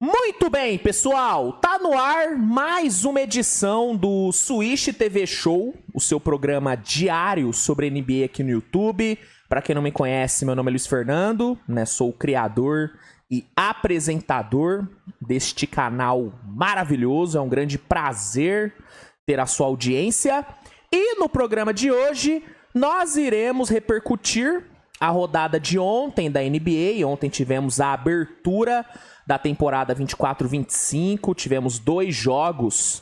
Muito bem, pessoal, tá no ar mais uma edição do Switch TV Show, o seu programa diário sobre NBA aqui no YouTube. Para quem não me conhece, meu nome é Luiz Fernando, né? Sou o criador e apresentador deste canal maravilhoso. É um grande prazer ter a sua audiência. E no programa de hoje, nós iremos repercutir a rodada de ontem da NBA. Ontem tivemos a abertura da temporada 24-25, tivemos 2 jogos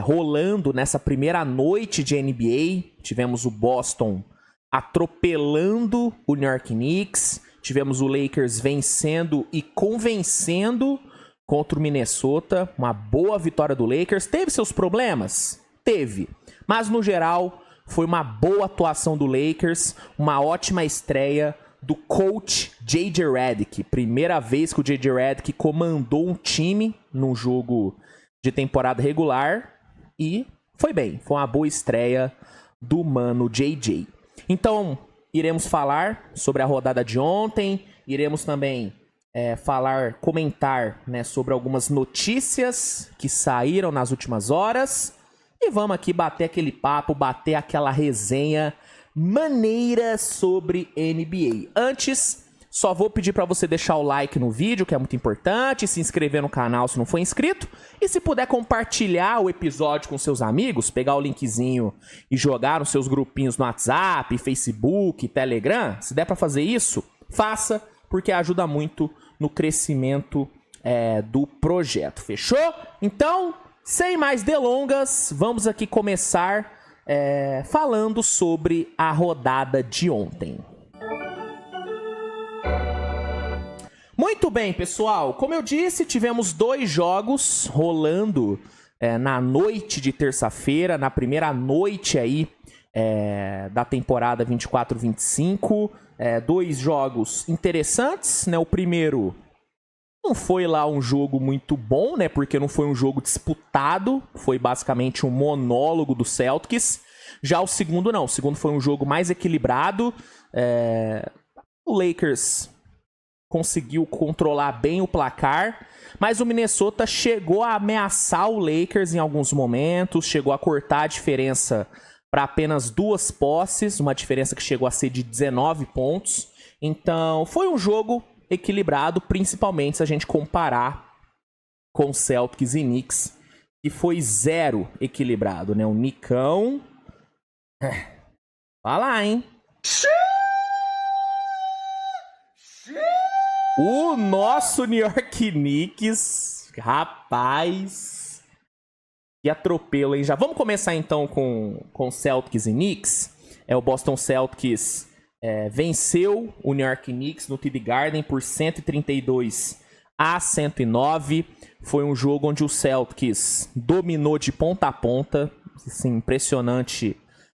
rolando nessa primeira noite de NBA. Tivemos o Boston atropelando o New York Knicks, tivemos o Lakers vencendo e convencendo contra o Minnesota, uma boa vitória do Lakers. Teve seus problemas? Teve, mas no geral foi uma boa atuação do Lakers, uma ótima estreia do coach J.J. Redick. Primeira vez que o J.J. Redick comandou um time num jogo de temporada regular e foi bem. Foi uma boa estreia do mano J.J. Então, iremos falar sobre a rodada de ontem, iremos também comentar, né, sobre algumas notícias que saíram nas últimas horas e vamos aqui bater aquele papo, bater aquela resenha maneira sobre NBA. Antes, só vou pedir para você deixar o like no vídeo, que é muito importante, se inscrever no canal se não for inscrito, e se puder compartilhar o episódio com seus amigos, pegar o linkzinho e jogar nos seus grupinhos no WhatsApp, Facebook, Telegram, se der para fazer isso, faça, porque ajuda muito no crescimento do projeto, fechou? Então, sem mais delongas, vamos aqui começar falando sobre a rodada de ontem. Muito bem, pessoal. Como eu disse, tivemos 2 jogos rolando na noite de terça-feira, na primeira noite aí da temporada 24-25. 2 jogos interessantes, né? O primeiro não foi lá um jogo muito bom, né? Porque não foi um jogo disputado. Foi basicamente um monólogo do Celtics. Já o segundo, não. O segundo foi um jogo mais equilibrado. O Lakers conseguiu controlar bem o placar. Mas o Minnesota chegou a ameaçar o Lakers em alguns momentos. Chegou a cortar a diferença para apenas 2 posses. Uma diferença que chegou a ser de 19 pontos. Então, foi um jogo equilibrado, principalmente se a gente comparar com Celtics e Knicks, que foi 0 equilibrado, né? O Nicão... vai lá, hein? O nosso New York Knicks, rapaz, que atropelo, hein? Já vamos começar então com Celtics e Knicks. O Boston Celtics venceu o New York Knicks no TD Garden por 132-109. Foi um jogo onde o Celtics dominou de ponta a ponta. Assim, impressionante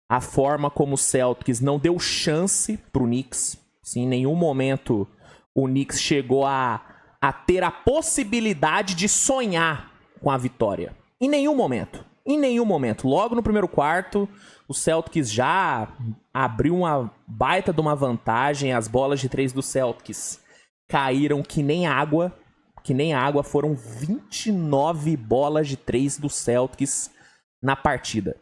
a forma como o Celtics não deu chance para o Knicks. Assim, em nenhum momento o Knicks chegou a ter a possibilidade de sonhar com a vitória. Em nenhum momento. Em nenhum momento. Logo no primeiro quarto, o Celtics já abriu uma baita de uma vantagem. As bolas de 3 do Celtics caíram que nem água. Que nem água. Foram 29 bolas de 3 do Celtics na partida.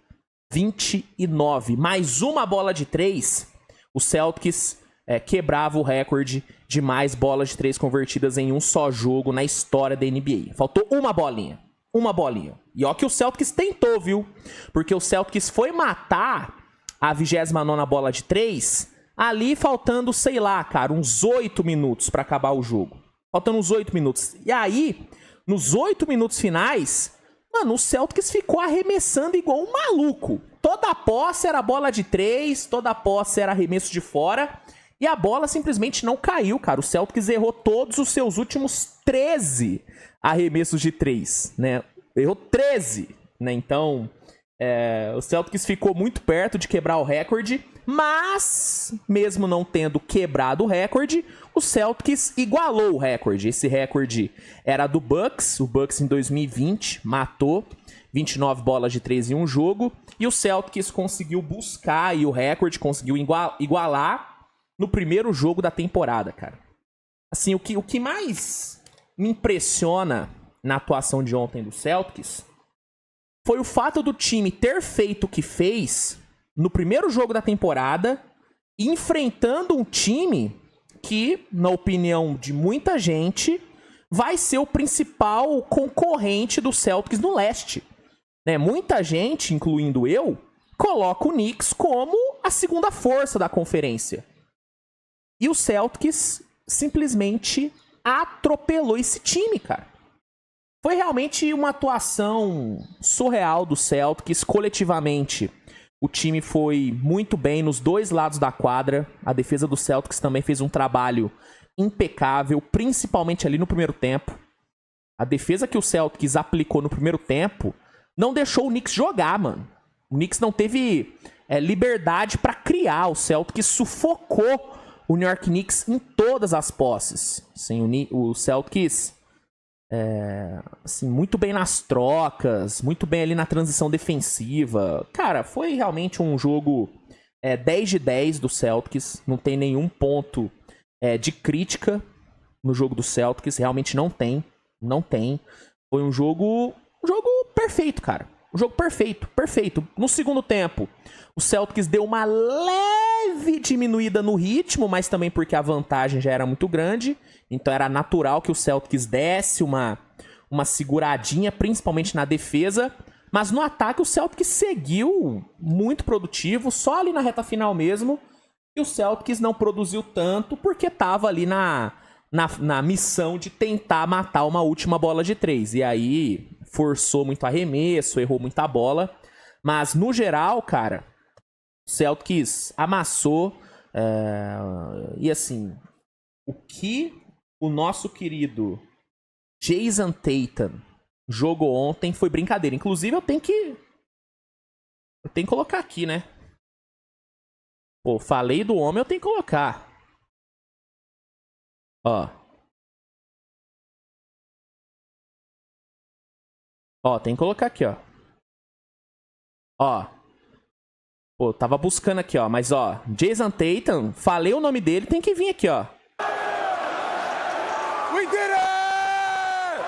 29. Mais uma bola de 3. O Celtics quebrava o recorde de mais bolas de 3 convertidas em um só jogo na história da NBA. Faltou uma bolinha. Uma bolinha. E ó que o Celtics tentou, viu? Porque o Celtics foi matar a 29ª bola de 3 ali faltando, sei lá, cara, uns 8 minutos pra acabar o jogo. Faltando uns 8 minutos. E aí, nos 8 minutos finais, mano, o Celtics ficou arremessando igual um maluco. Toda a posse era bola de 3, toda a posse era arremesso de fora. E a bola simplesmente não caiu, cara. O Celtics errou todos os seus últimos 13 arremessos de 3, né? Errou 13, né? Então, o Celtics ficou muito perto de quebrar o recorde, mas, mesmo não tendo quebrado o recorde, o Celtics igualou o recorde. Esse recorde era do Bucks. O Bucks, em 2020, matou 29 bolas de 3 em um jogo, e o Celtics conseguiu buscar aí o recorde, conseguiu igualar no primeiro jogo da temporada, cara. Assim, o que mais me impressiona na atuação de ontem do Celtics foi o fato do time ter feito o que fez no primeiro jogo da temporada, enfrentando um time que, na opinião de muita gente, vai ser o principal concorrente do Celtics no leste. Né? Muita gente, incluindo eu, coloca o Knicks como a segunda força da conferência. E o Celtics simplesmente atropelou esse time, cara. Foi realmente uma atuação surreal do Celtics. Coletivamente, o time foi muito bem nos dois lados da quadra. A defesa do Celtics também fez um trabalho impecável, principalmente ali no primeiro tempo. A defesa que o Celtics aplicou no primeiro tempo não deixou o Knicks jogar, mano. O Knicks não teve liberdade pra criar. O Celtics sufocou o New York Knicks em todas as posses. Assim, o Celtics... assim, muito bem nas trocas, muito bem ali na transição defensiva. Cara, foi realmente um jogo 10 de 10 do Celtics. Não tem nenhum ponto de crítica no jogo do Celtics. Realmente não tem. Não tem. Foi um jogo perfeito, cara. Um jogo perfeito, perfeito. No segundo tempo, o Celtics deu uma leve diminuída no ritmo, mas também porque a vantagem já era muito grande. Então era natural que o Celtics desse uma seguradinha, principalmente na defesa. Mas no ataque o Celtics seguiu muito produtivo, só ali na reta final mesmo. E o Celtics não produziu tanto porque estava ali na missão de tentar matar uma última bola de 3. E aí forçou muito arremesso, errou muita bola. Mas no geral, cara, o Celtics amassou. E assim, o que o nosso querido Jason Tatum jogou ontem foi brincadeira. Inclusive, eu tenho que colocar aqui, né? Pô, falei do homem, eu tenho que colocar. Ó. Ó, tem que colocar aqui, ó. Ó. Pô, tava buscando aqui, ó. Mas, ó, Jason Tatum, falei o nome dele, tem que vir aqui, ó. We did it!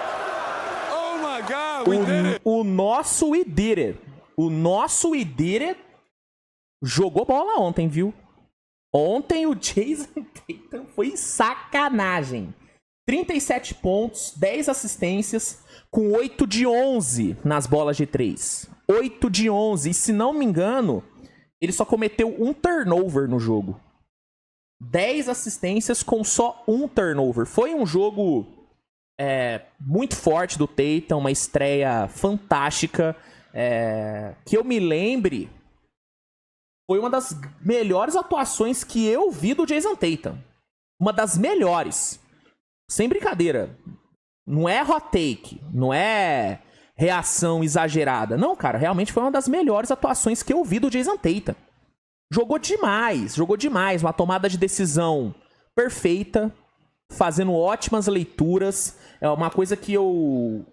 Oh my God, we did it! O nosso We Did It. O nosso We Did It jogou bola ontem, viu? Ontem o Jason Tatum foi sacanagem. 37 pontos, 10 assistências, com 8 de 11 nas bolas de 3. 8 de 11. E se não me engano, ele só cometeu um turnover no jogo. 10 assistências com só um turnover. Foi um jogo muito forte do Tatum, uma estreia fantástica. Que eu me lembre, foi uma das melhores atuações que eu vi do Jason Tatum. Uma das melhores. Sem brincadeira. Não é hot take, não é reação exagerada. Não, cara, realmente foi uma das melhores atuações que eu vi do Jason Tatum. Jogou demais. Uma tomada de decisão perfeita, fazendo ótimas leituras. É uma coisa que eu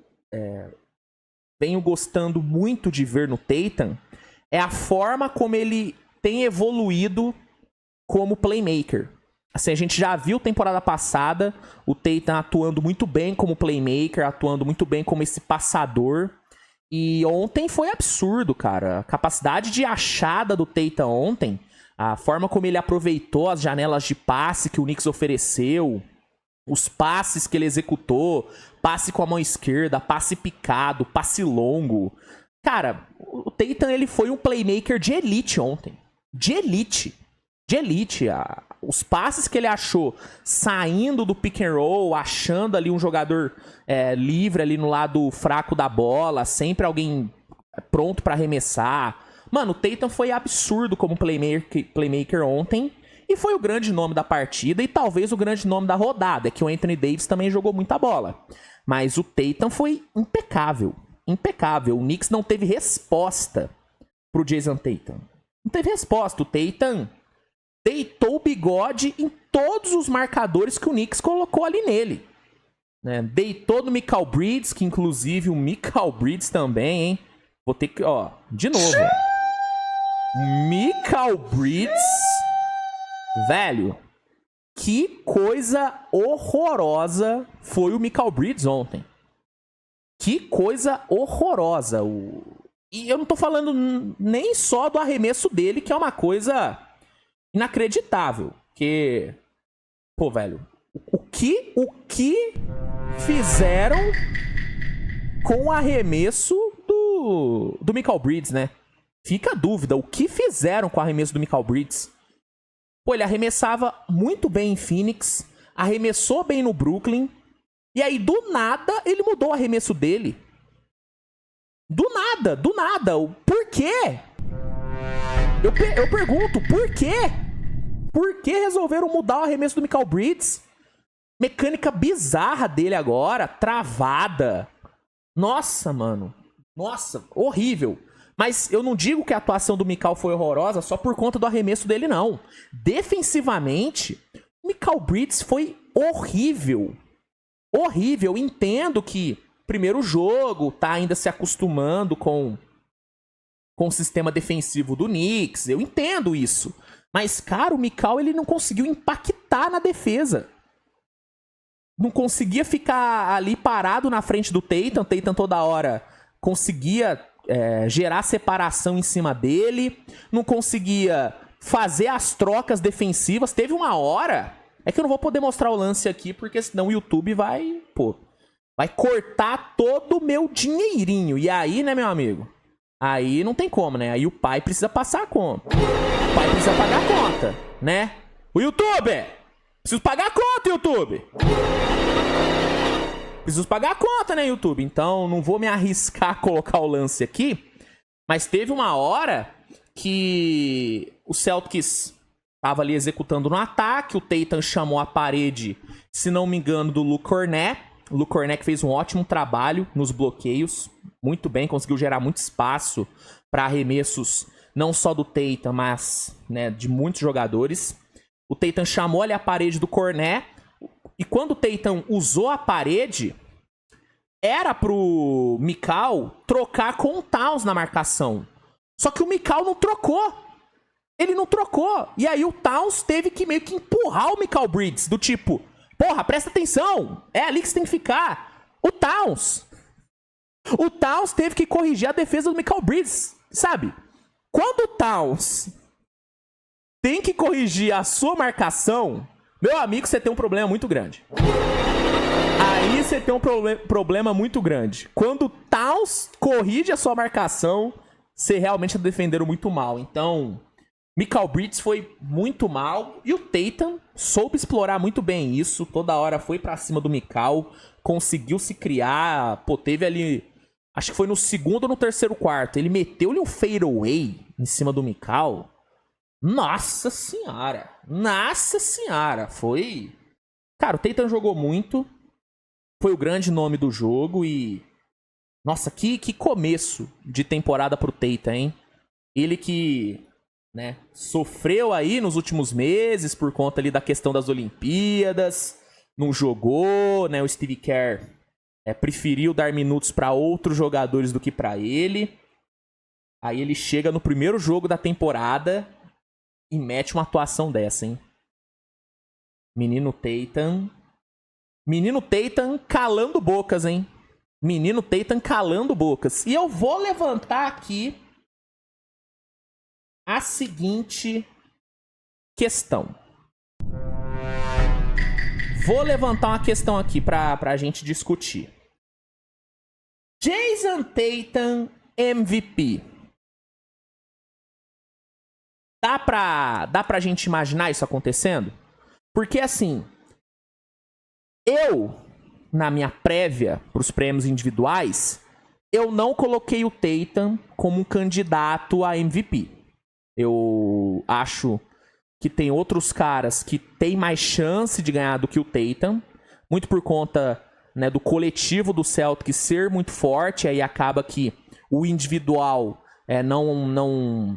venho gostando muito de ver no Tatum, é a forma como ele tem evoluído como playmaker. Assim, a gente já viu temporada passada o Tatum atuando muito bem como playmaker, atuando muito bem como esse passador. E ontem foi absurdo, cara. A capacidade de achada do Tatum ontem, a forma como ele aproveitou as janelas de passe que o Knicks ofereceu, os passes que ele executou, passe com a mão esquerda, passe picado, passe longo. Cara, o Tatum, ele foi um playmaker de elite ontem. De elite. Os passes que ele achou saindo do pick and roll, achando ali um jogador livre ali no lado fraco da bola, sempre alguém pronto pra arremessar. Mano, o Tatum foi absurdo como playmaker ontem e foi o grande nome da partida e talvez o grande nome da rodada, que o Anthony Davis também jogou muita bola. Mas o Tatum foi impecável. Impecável. O Knicks não teve resposta pro Jason Tatum. Não teve resposta. O Tatum deitou o bigode em todos os marcadores que o Knicks colocou ali nele. Né? Deitou no Mikal Bridges, que inclusive o Mikal Bridges também, hein? Vou ter que, ó, de novo. Mikal Bridges, velho, Que coisa horrorosa foi o Mikal Bridges ontem. Que coisa horrorosa. E eu não tô falando nem só do arremesso dele, que é uma coisa inacreditável. Que, pô, velho, o que fizeram com o arremesso do Mikal Bridges, né? Fica a dúvida, o que fizeram com o arremesso do Mikal Bridges? Pô, ele arremessava muito bem em Phoenix, arremessou bem no Brooklyn, e aí, do nada, ele mudou o arremesso dele. Do nada. Por quê? Eu pergunto, por quê? Por que resolveram mudar o arremesso do Mikal Bridges? Mecânica bizarra dele agora, travada. Nossa, mano. Nossa, horrível. Mas eu não digo que a atuação do Mikal foi horrorosa só por conta do arremesso dele, não. Defensivamente, o Mikal Bridges foi horrível. Horrível. Entendo que primeiro jogo tá ainda se acostumando com o sistema defensivo do Knicks. Eu entendo isso. Mas, cara, o Mikal, ele não conseguiu impactar na defesa. Não conseguia ficar ali parado na frente do Tatum. O Tatum toda hora conseguia gerar separação em cima dele. Não conseguia fazer as trocas defensivas. Teve uma hora... É que eu não vou poder mostrar o lance aqui, porque senão o YouTube vai cortar todo o meu dinheirinho. E aí, né, meu amigo? Aí não tem como, né? Aí o pai precisa passar a conta. O pai precisa pagar a conta, né? O YouTube! Preciso pagar a conta, YouTube! Preciso pagar a conta, né, YouTube? Então, não vou me arriscar a colocar o lance aqui. Mas teve uma hora que o Celtics tava ali executando no ataque. O Tatum chamou a parede, se não me engano, do Luke Kornet. O Luke Kornet fez um ótimo trabalho nos bloqueios. Muito bem, conseguiu gerar muito espaço para arremessos, não só do Tatum, mas, né, de muitos jogadores. O Tatum chamou ali a parede do Kornet. E quando o Tatum usou a parede, era pro Mikal trocar com o Towns na marcação. Só que o Mikal não trocou. Ele não trocou. E aí o Towns teve que meio que empurrar o Mikal Bridges. Do tipo, porra, presta atenção. É ali que você tem que ficar. O Towns teve que corrigir a defesa do Mikal Bridges. Sabe? Quando o Towns tem que corrigir a sua marcação, meu amigo, você tem um problema muito grande. Aí você tem um problema muito grande. Quando o Towns corrige a sua marcação, você realmente tá defendendo muito mal. Então, Mikal Bridges foi muito mal. E o Tatum soube explorar muito bem isso. Toda hora foi pra cima do Mikal. Conseguiu se criar. Pô, teve ali... Acho que foi no segundo ou no terceiro quarto. Ele meteu-lhe um fadeaway em cima do Mikal. Nossa senhora. Nossa senhora. Foi... Cara, o Tatum jogou muito. Foi o grande nome do jogo e... Nossa, que começo de temporada pro Tatum, hein? Ele que, né, sofreu aí nos últimos meses por conta ali da questão das Olimpíadas. Não jogou, né? O Steve Kerr preferiu dar minutos para outros jogadores do que para ele. Aí ele chega no primeiro jogo da temporada e mete uma atuação dessa, hein? Menino Tatum calando bocas, hein? Menino Tatum calando bocas. E eu vou levantar aqui a seguinte questão. Vou levantar uma questão aqui pra gente discutir. Jason Tatum MVP. Dá pra gente imaginar isso acontecendo? Porque assim, na minha prévia pros prêmios individuais, eu não coloquei o Tatum como um candidato a MVP. Eu acho que tem outros caras que têm mais chance de ganhar do que o Tatum, muito por conta, né, do coletivo do Celtics ser muito forte, aí acaba que o individual não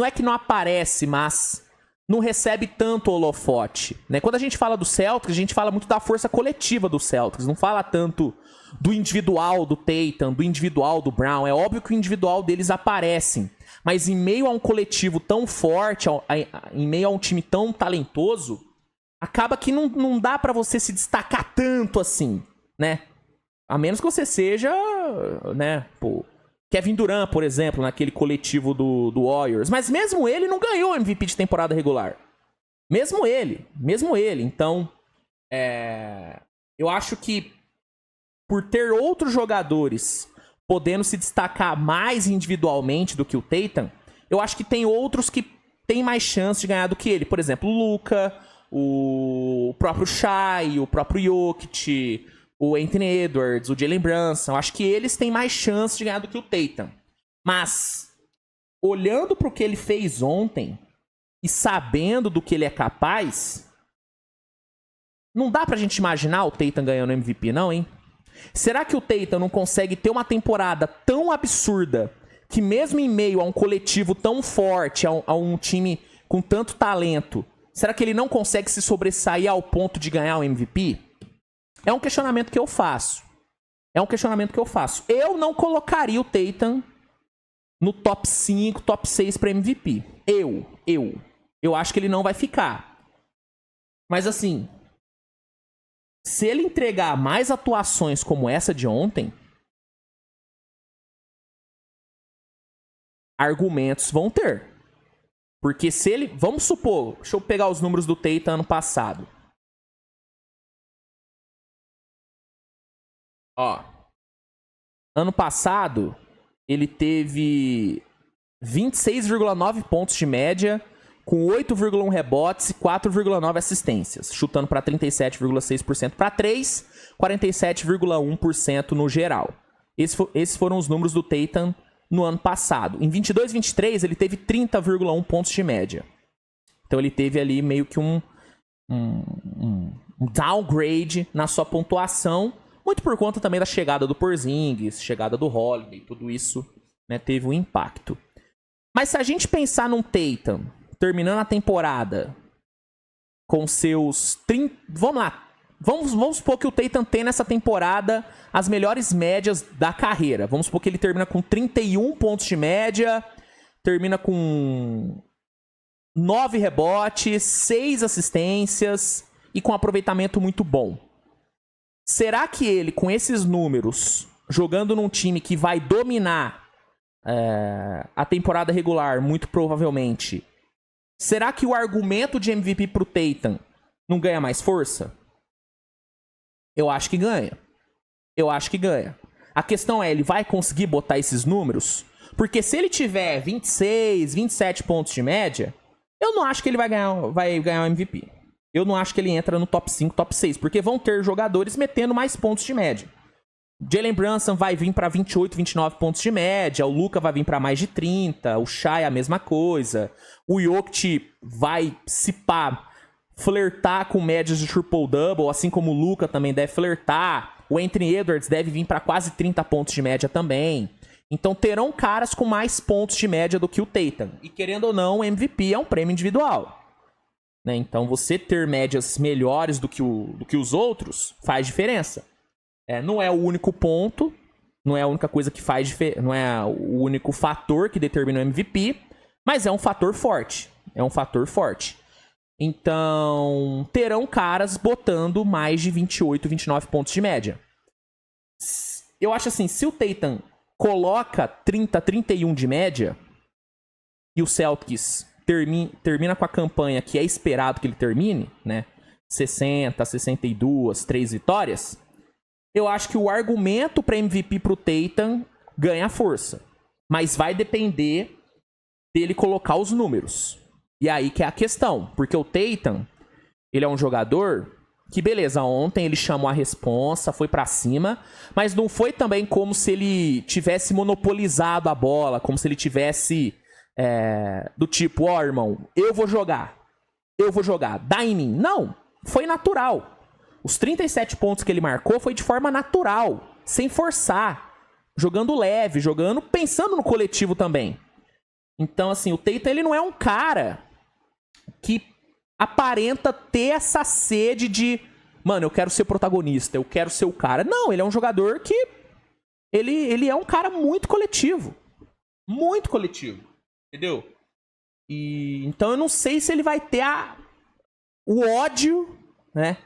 é que não aparece, mas não recebe tanto holofote, né? Quando a gente fala do Celtics, a gente fala muito da força coletiva do Celtics, não fala tanto do individual do Tatum, do individual do Brown. É óbvio que o individual deles aparecem, mas em meio a um coletivo tão forte, em meio a um time tão talentoso, acaba que não dá pra você se destacar tanto assim, né? A menos que você seja, né, pô, Kevin Durant, por exemplo, naquele coletivo do Warriors. Mas mesmo ele não ganhou MVP de temporada regular. Mesmo ele. Então, eu acho que por ter outros jogadores podendo se destacar mais individualmente do que o Tatum, eu acho que tem outros que têm mais chance de ganhar do que ele. Por exemplo, o Luka, o próprio Shai, o próprio Jokic, o Anthony Edwards, o Jalen Brunson. Eu acho que eles têm mais chance de ganhar do que o Tatum. Mas, olhando para o que ele fez ontem e sabendo do que ele é capaz, não dá pra gente imaginar o Tatum ganhando MVP, não, hein? Será que o Tatum não consegue ter uma temporada tão absurda que mesmo em meio a um coletivo tão forte, a um time com tanto talento, será que ele não consegue se sobressair ao ponto de ganhar o MVP? É um questionamento que eu faço. Eu não colocaria o Tatum no top 5, top 6 para MVP. Eu acho que ele não vai ficar. Mas assim, se ele entregar mais atuações como essa de ontem, argumentos vão ter. Porque se ele... Vamos supor... Deixa eu pegar os números do Tatum ano passado. Ó. Ano passado, ele teve 26,9 pontos de média, com 8,1 rebotes e 4,9 assistências, chutando para 37,6% para 3, 47,1% no geral. Esses foram os números do Tatum no ano passado. Em 22-23, ele teve 30,1 pontos de média. Então ele teve ali meio que um downgrade na sua pontuação, muito por conta também da chegada do Porzingis, chegada do Holiday, tudo isso, né, teve um impacto. Mas se a gente pensar num Tatum terminando a temporada com seus 30... Vamos lá. Vamos supor que o Tatum tem nessa temporada as melhores médias da carreira. Vamos supor que ele termina com 31 pontos de média, termina com 9 rebotes, 6 assistências e com aproveitamento muito bom. Será que ele, com esses números, jogando num time que vai dominar a temporada regular, muito provavelmente, será que o argumento de MVP pro Tatum não ganha mais força? Eu acho que ganha. A questão é, ele vai conseguir botar esses números? Porque se ele tiver 26, 27 pontos de média, eu não acho que ele vai ganhar o MVP. Eu não acho que ele entra no top 5, top 6, porque vão ter jogadores metendo mais pontos de média. Jalen Brunson vai vir para 28, 29 pontos de média, o Luka vai vir para mais de 30, o Shai a mesma coisa, o Jokic vai, se pá, flertar com médias de triple-double, assim como o Luka também deve flertar, o Anthony Edwards deve vir para quase 30 pontos de média também. Então terão caras com mais pontos de média do que o Tatum. E querendo ou não, o MVP é um prêmio individual. Né? Então você ter médias melhores do que os outros faz diferença. Não é o único ponto, não é a única coisa que faz diferença, não é o único fator que determina o MVP, mas é um fator forte. Então, terão caras botando mais de 28, 29 pontos de média. Eu acho assim, se o Tatum coloca 30, 31 de média e o Celtics termina com a campanha que é esperado que ele termine, né? 60, 62, 3 vitórias, eu acho que o argumento para MVP pro Tatum ganha força. Mas vai depender dele colocar os números. E aí que é a questão. Porque o Tatum, ele é um jogador que, beleza, ontem ele chamou a responsa, foi pra cima, mas não foi também como se ele tivesse monopolizado a bola, como se ele tivesse do tipo, irmão, eu vou jogar, dá em mim. Não, foi natural. Os 37 pontos que ele marcou foi de forma natural, sem forçar, jogando leve, pensando no coletivo também. Então, assim, o Tatum, ele não é um cara que aparenta ter essa sede de, mano, eu quero ser protagonista, eu quero ser o cara. Não, ele é um jogador que ele é um cara muito coletivo, entendeu? E então eu não sei se ele vai ter o ódio né?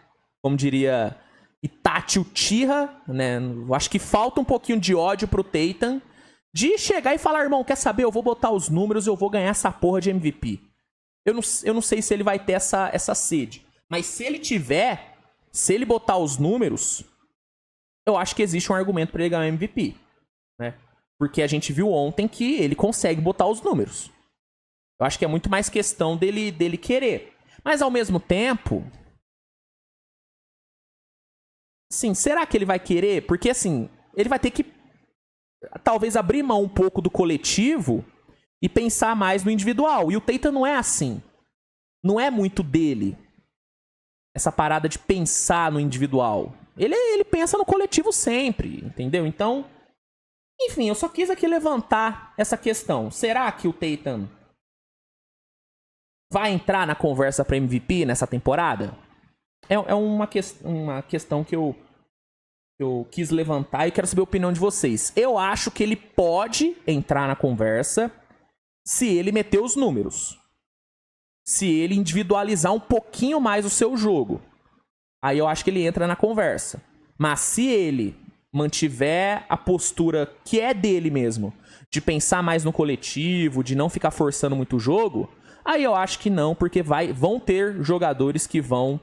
Como diria Itachi Uchiha, né? Eu acho que falta um pouquinho de ódio pro Tatum de chegar e falar, irmão, quer saber? Eu vou botar os números, eu vou ganhar essa porra de MVP. Eu não sei se ele vai ter essa sede. Mas se ele tiver, se ele botar os números, eu acho que existe um argumento pra ele ganhar o MVP, né? Porque a gente viu ontem que ele consegue botar os números. Eu acho que é muito mais questão dele querer. Mas ao mesmo tempo, sim, será que ele vai querer? Porque assim, ele vai ter que talvez abrir mão um pouco do coletivo e pensar mais no individual. E o Tatum não é assim. Não é muito dele. Essa parada de pensar no individual. Ele pensa no coletivo sempre, entendeu? Então, enfim, eu só quis aqui levantar essa questão. Será que o Tatum vai entrar na conversa para MVP nessa temporada? É uma questão que eu quis levantar e quero saber a opinião de vocês. Eu acho que ele pode entrar na conversa se ele meter os números. Se ele individualizar um pouquinho mais o seu jogo. Aí eu acho que ele entra na conversa. Mas se ele mantiver a postura que é dele mesmo, de pensar mais no coletivo, de não ficar forçando muito o jogo, aí eu acho que não, porque vão ter jogadores que vão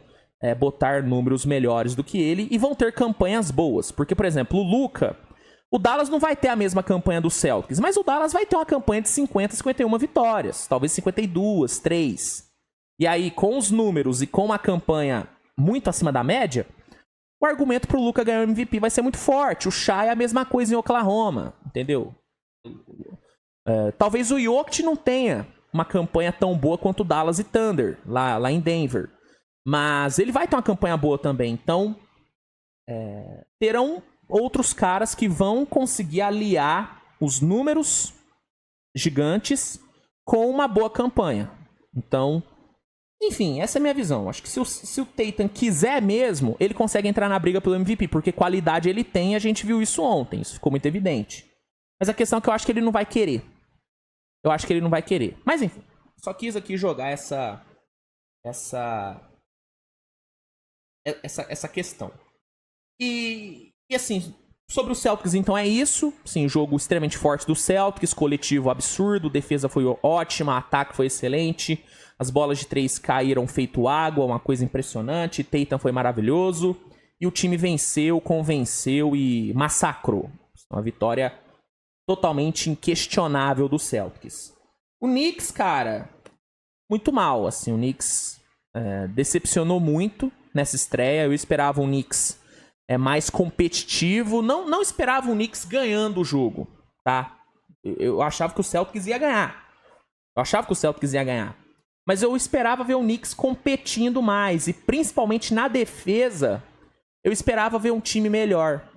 botar números melhores do que ele e vão ter campanhas boas. Porque, por exemplo, o Luka, o Dallas não vai ter a mesma campanha do Celtics, mas o Dallas vai ter uma campanha de 50, 51 vitórias, talvez 52, 3. E aí, com os números e com uma campanha muito acima da média, o argumento pro Luka ganhar o MVP vai ser muito forte. O Shai é a mesma coisa em Oklahoma, entendeu? Talvez o Jokic não tenha uma campanha tão boa quanto o Dallas e Thunder, lá em Denver. Mas ele vai ter uma campanha boa também. Então, terão outros caras que vão conseguir aliar os números gigantes com uma boa campanha. Então, enfim, essa é a minha visão. Acho que se o Tatum quiser mesmo, ele consegue entrar na briga pelo MVP, porque qualidade ele tem e a gente viu isso ontem. Isso ficou muito evidente. Mas a questão é que eu acho que ele não vai querer. Eu acho que ele não vai querer. Mas enfim, só quis aqui jogar essa questão. E assim, sobre o Celtics, então é isso. Sim, jogo extremamente forte do Celtics, coletivo absurdo, defesa foi ótima, ataque foi excelente, as bolas de 3 caíram feito água, uma coisa impressionante, Tatum foi maravilhoso, e o time venceu, convenceu e massacrou. Uma vitória totalmente inquestionável do Celtics. O Knicks, cara, muito mal, assim, o Knicks decepcionou muito nessa estreia. Eu esperava um Knicks mais competitivo. Não esperava o Knicks ganhando o jogo, tá? Eu achava que o Celtics ia ganhar. Mas eu esperava ver o Knicks competindo mais. E principalmente na defesa, eu esperava ver um time melhor.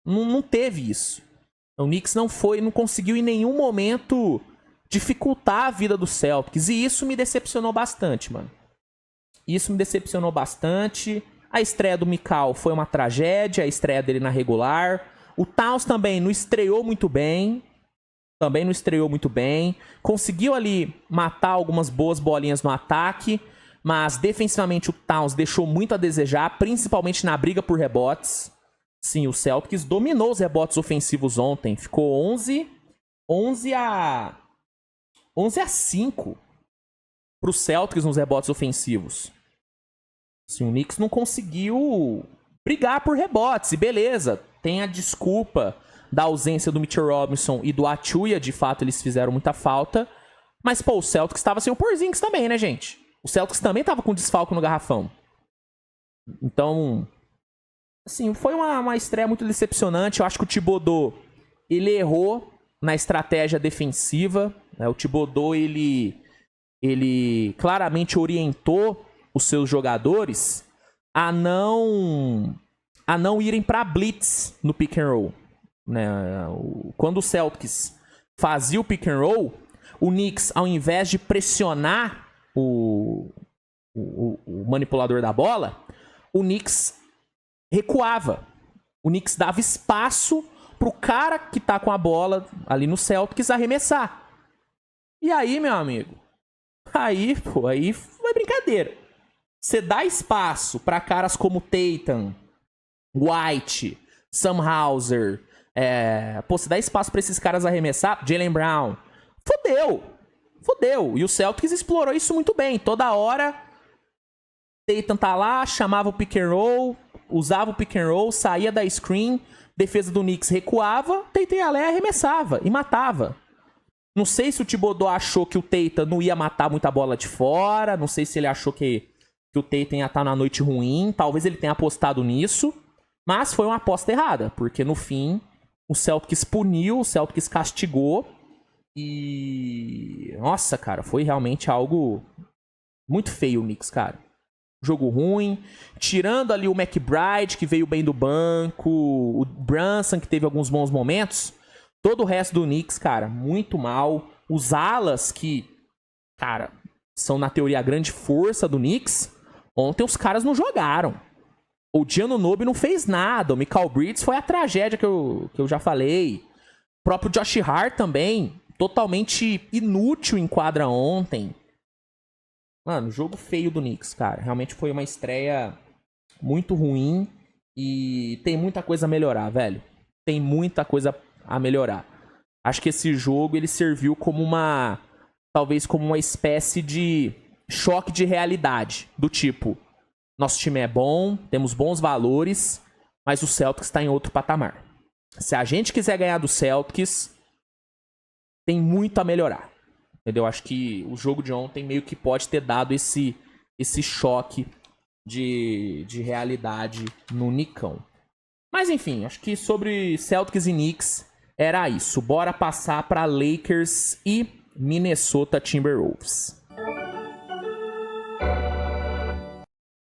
Não teve isso. O Knicks não conseguiu em nenhum momento dificultar a vida do Celtics. E isso me decepcionou bastante, mano. A estreia do Mikal foi uma tragédia, a estreia dele na regular. O Towns também não estreou muito bem. Conseguiu ali matar algumas boas bolinhas no ataque, mas defensivamente o Towns deixou muito a desejar, principalmente na briga por rebotes. Sim, o Celtics dominou os rebotes ofensivos ontem. Ficou 11 a 5 pro Celtics nos rebotes ofensivos. Assim, o Knicks não conseguiu brigar por rebotes. E beleza, tem a desculpa da ausência do Mitchell Robinson e do Achuia. De fato, eles fizeram muita falta. Mas, pô, o Celtics estava sem o Porzingis também, né, gente? O Celtics também estava com desfalque no garrafão. Então, assim, foi uma estreia muito decepcionante. Eu acho que o Thibodeau, ele errou na estratégia defensiva. Né? O Thibodeau, ele claramente orientou os seus jogadores a não irem para blitz no pick and roll. Né? Quando o Celtics fazia o pick and roll, o Knicks, ao invés de pressionar o manipulador da bola, o Knicks recuava. O Knicks dava espaço pro cara que tá com a bola ali no Celtics arremessar. E aí, meu amigo, aí foi brincadeira. você dá espaço pra caras como Tatum, White, Sam Hauser, você dá espaço pra esses caras arremessar, Jaylen Brown, fodeu. E o Celtics explorou isso muito bem. Toda hora, Tatum tá lá, chamava o pick and roll, usava o pick and roll, saía da screen, defesa do Knicks recuava, Tatum ia lá e arremessava e matava. Não sei se o Thibodeau achou que o Tatum não ia matar muita bola de fora, não sei se ele achou que o Tatum ia estar na noite ruim, talvez ele tenha apostado nisso, mas foi uma aposta errada, porque no fim o Celtics puniu, o Celtics castigou e... Nossa, cara, foi realmente algo muito feio o Knicks, cara. Jogo ruim, tirando ali o McBride, que veio bem do banco, o Brunson, que teve alguns bons momentos, todo o resto do Knicks, cara, muito mal. Os alas, que, cara, são na teoria a grande força do Knicks, ontem os caras não jogaram. O Giannunobi não fez nada, o Mikal Bridges foi a tragédia que eu já falei. O próprio Josh Hart também, totalmente inútil em quadra ontem. Mano, jogo feio do Knicks, cara. Realmente foi uma estreia muito ruim e tem muita coisa a melhorar, velho. Tem muita coisa a melhorar. Acho que esse jogo ele serviu como talvez como uma espécie de choque de realidade. Do tipo, nosso time é bom, temos bons valores, mas o Celtics está em outro patamar. Se a gente quiser ganhar do Celtics, tem muito a melhorar. Entendeu? Acho que o jogo de ontem meio que pode ter dado esse choque de realidade no Nicão. Mas enfim, acho que sobre Celtics e Knicks era isso. Bora passar para Lakers e Minnesota Timberwolves.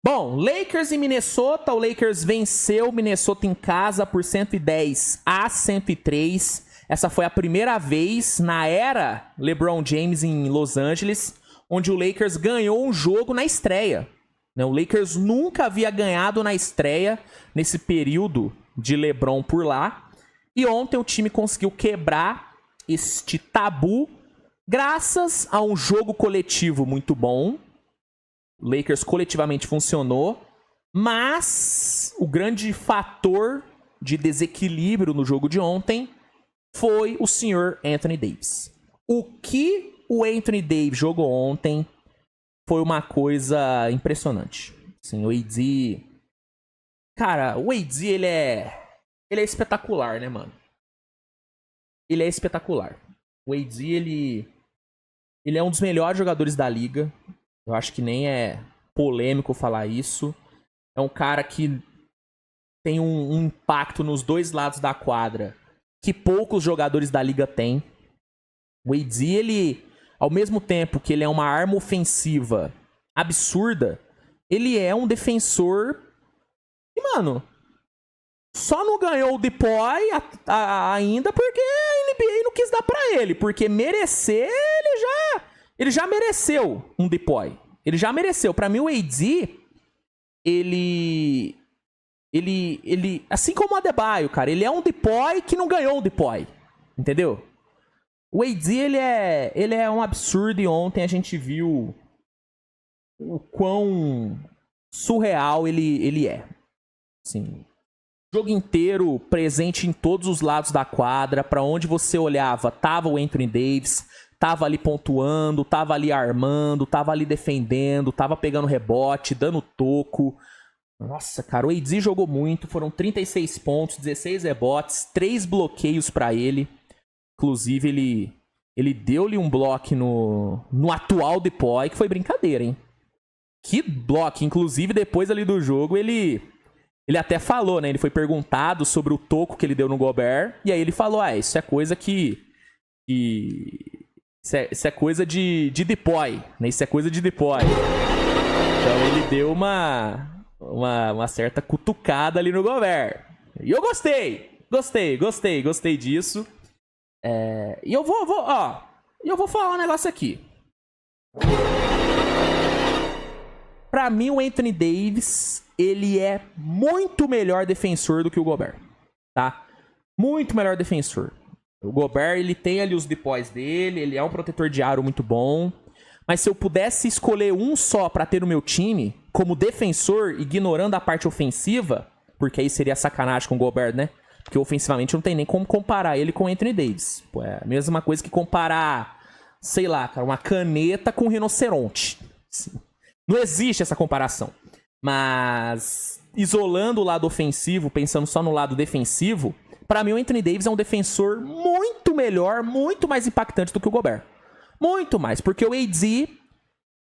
Bom, Lakers e Minnesota. O Lakers venceu o Minnesota em casa por 110-103. Essa foi a primeira vez na era LeBron James em Los Angeles, onde o Lakers ganhou um jogo na estreia. O Lakers nunca havia ganhado na estreia nesse período de LeBron por lá. E ontem o time conseguiu quebrar este tabu graças a um jogo coletivo muito bom. O Lakers coletivamente funcionou, mas o grande fator de desequilíbrio no jogo de ontem foi o senhor Anthony Davis. O que o Anthony Davis jogou ontem foi uma coisa impressionante. Assim, o AD... Cara, o AD, ele é espetacular, né, mano? Ele é espetacular. O AD, ele é um dos melhores jogadores da liga. Eu acho que nem é polêmico falar isso. É um cara que tem um impacto nos dois lados da quadra que poucos jogadores da liga têm. O AD, ele, ao mesmo tempo que ele é uma arma ofensiva absurda, ele é um defensor e, mano, só não ganhou o DPOY ainda porque a NBA não quis dar pra ele. Porque merecer, ele já mereceu um DPOY. Ele já mereceu. Pra mim, o AD, ele assim como o Adebayo, cara, ele é um DPOY que não ganhou um DPOY. Entendeu? O AD, ele é um absurdo e ontem a gente viu o quão surreal ele é. Assim, o jogo inteiro presente em todos os lados da quadra, pra onde você olhava, tava o Anthony Davis, tava ali pontuando, tava ali armando, tava ali defendendo, tava pegando rebote, dando toco. Nossa, cara, o AD jogou muito, foram 36 pontos, 16 rebotes, 3 bloqueios pra ele. Inclusive, ele deu-lhe um bloco no atual DPOY, que foi brincadeira, hein? Que bloco, inclusive depois ali do jogo, ele até falou, né? Ele foi perguntado sobre o toco que ele deu no Gobert, e aí ele falou, isso é coisa isso é coisa de DPOY, né? Isso é coisa de DPOY. Então ele deu uma certa cutucada ali no Gobert. E eu gostei disso. E eu vou falar um negócio aqui. Pra mim, o Anthony Davis, ele é muito melhor defensor do que o Gobert, tá? Muito melhor defensor. O Gobert, ele tem ali os DPOYs dele, ele é um protetor de aro muito bom. Mas se eu pudesse escolher um só pra ter no meu time, como defensor, ignorando a parte ofensiva, porque aí seria sacanagem com o Gobert, né? Porque ofensivamente não tem nem como comparar ele com o Anthony Davis. Pô, é a mesma coisa que comparar, sei lá, cara, uma caneta com um rinoceronte. Não existe essa comparação. Mas, isolando o lado ofensivo, pensando só no lado defensivo, pra mim o Anthony Davis é um defensor muito melhor, muito mais impactante do que o Gobert. Muito mais, porque o AD,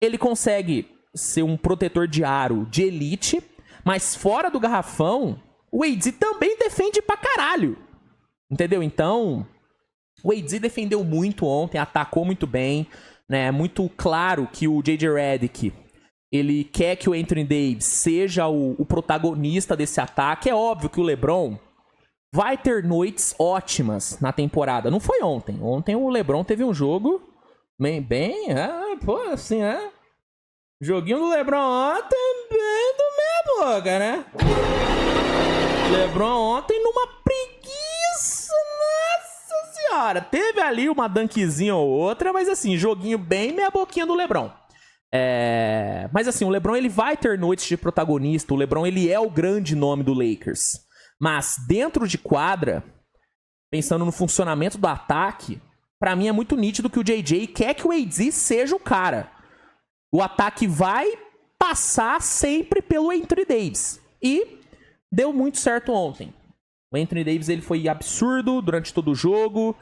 ele consegue ser um protetor de aro de elite, mas fora do garrafão, o AD também defende pra caralho. Entendeu? Então, o AD defendeu muito ontem, atacou muito bem, né? É muito claro que o J.J. Redick, ele quer que o Anthony Davis seja o protagonista desse ataque. É óbvio que o LeBron vai ter noites ótimas na temporada. Não foi ontem. Ontem o LeBron teve um jogo assim, joguinho do LeBron ontem, bem do meia boca, né? LeBron ontem numa preguiça, nossa senhora. Teve ali uma dunkzinha ou outra, mas assim, joguinho bem meia boquinha do LeBron. Mas assim, o LeBron ele vai ter noites de protagonista. O LeBron ele é o grande nome do Lakers. Mas dentro de quadra, pensando no funcionamento do ataque, pra mim é muito nítido que o JJ quer que o AD seja o cara. O ataque vai passar sempre pelo Anthony Davis. E deu muito certo ontem. O Anthony Davis ele foi absurdo durante todo o jogo.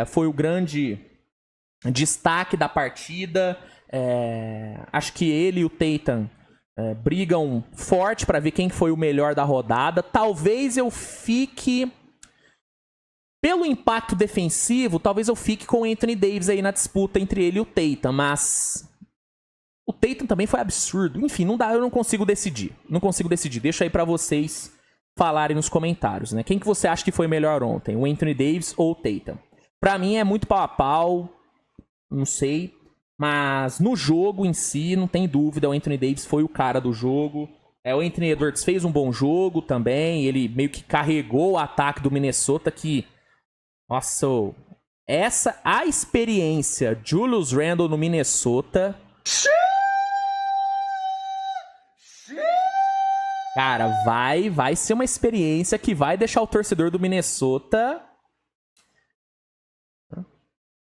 Foi o grande destaque da partida. Acho que ele e o Tatum brigam forte para ver quem foi o melhor da rodada. Talvez eu fique... Pelo impacto defensivo, talvez eu fique com o Anthony Davis aí na disputa entre ele e o Tatum. Mas o Tatum também foi absurdo. Enfim, não dá, eu não consigo decidir. Deixa aí pra vocês falarem nos comentários, né? Quem que você acha que foi melhor ontem? O Anthony Davis ou o Tatum? Pra mim é muito pau a pau. Não sei. Mas no jogo em si, não tem dúvida. O Anthony Davis foi o cara do jogo. O Anthony Edwards fez um bom jogo também. Ele meio que carregou o ataque do Minnesota que... Nossa, a experiência Julius Randle no Minnesota... Cara, vai ser uma experiência que vai deixar o torcedor do Minnesota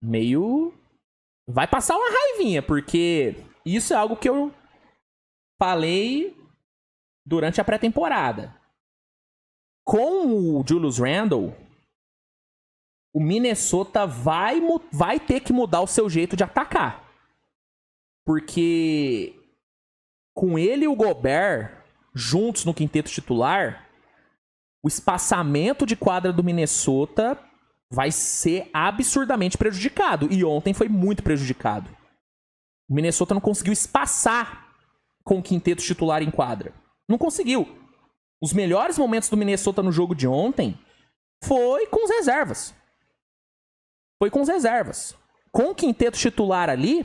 meio... Vai passar uma raivinha, porque isso é algo que eu falei durante a pré-temporada. Com o Julius Randle, o Minnesota vai ter que mudar o seu jeito de atacar. Porque com ele e o Gobert juntos no quinteto titular, o espaçamento de quadra do Minnesota vai ser absurdamente prejudicado. E ontem foi muito prejudicado. O Minnesota não conseguiu espaçar com o quinteto titular em quadra. Não conseguiu. Os melhores momentos do Minnesota no jogo de ontem foi com os reservas. Com o quinteto titular ali,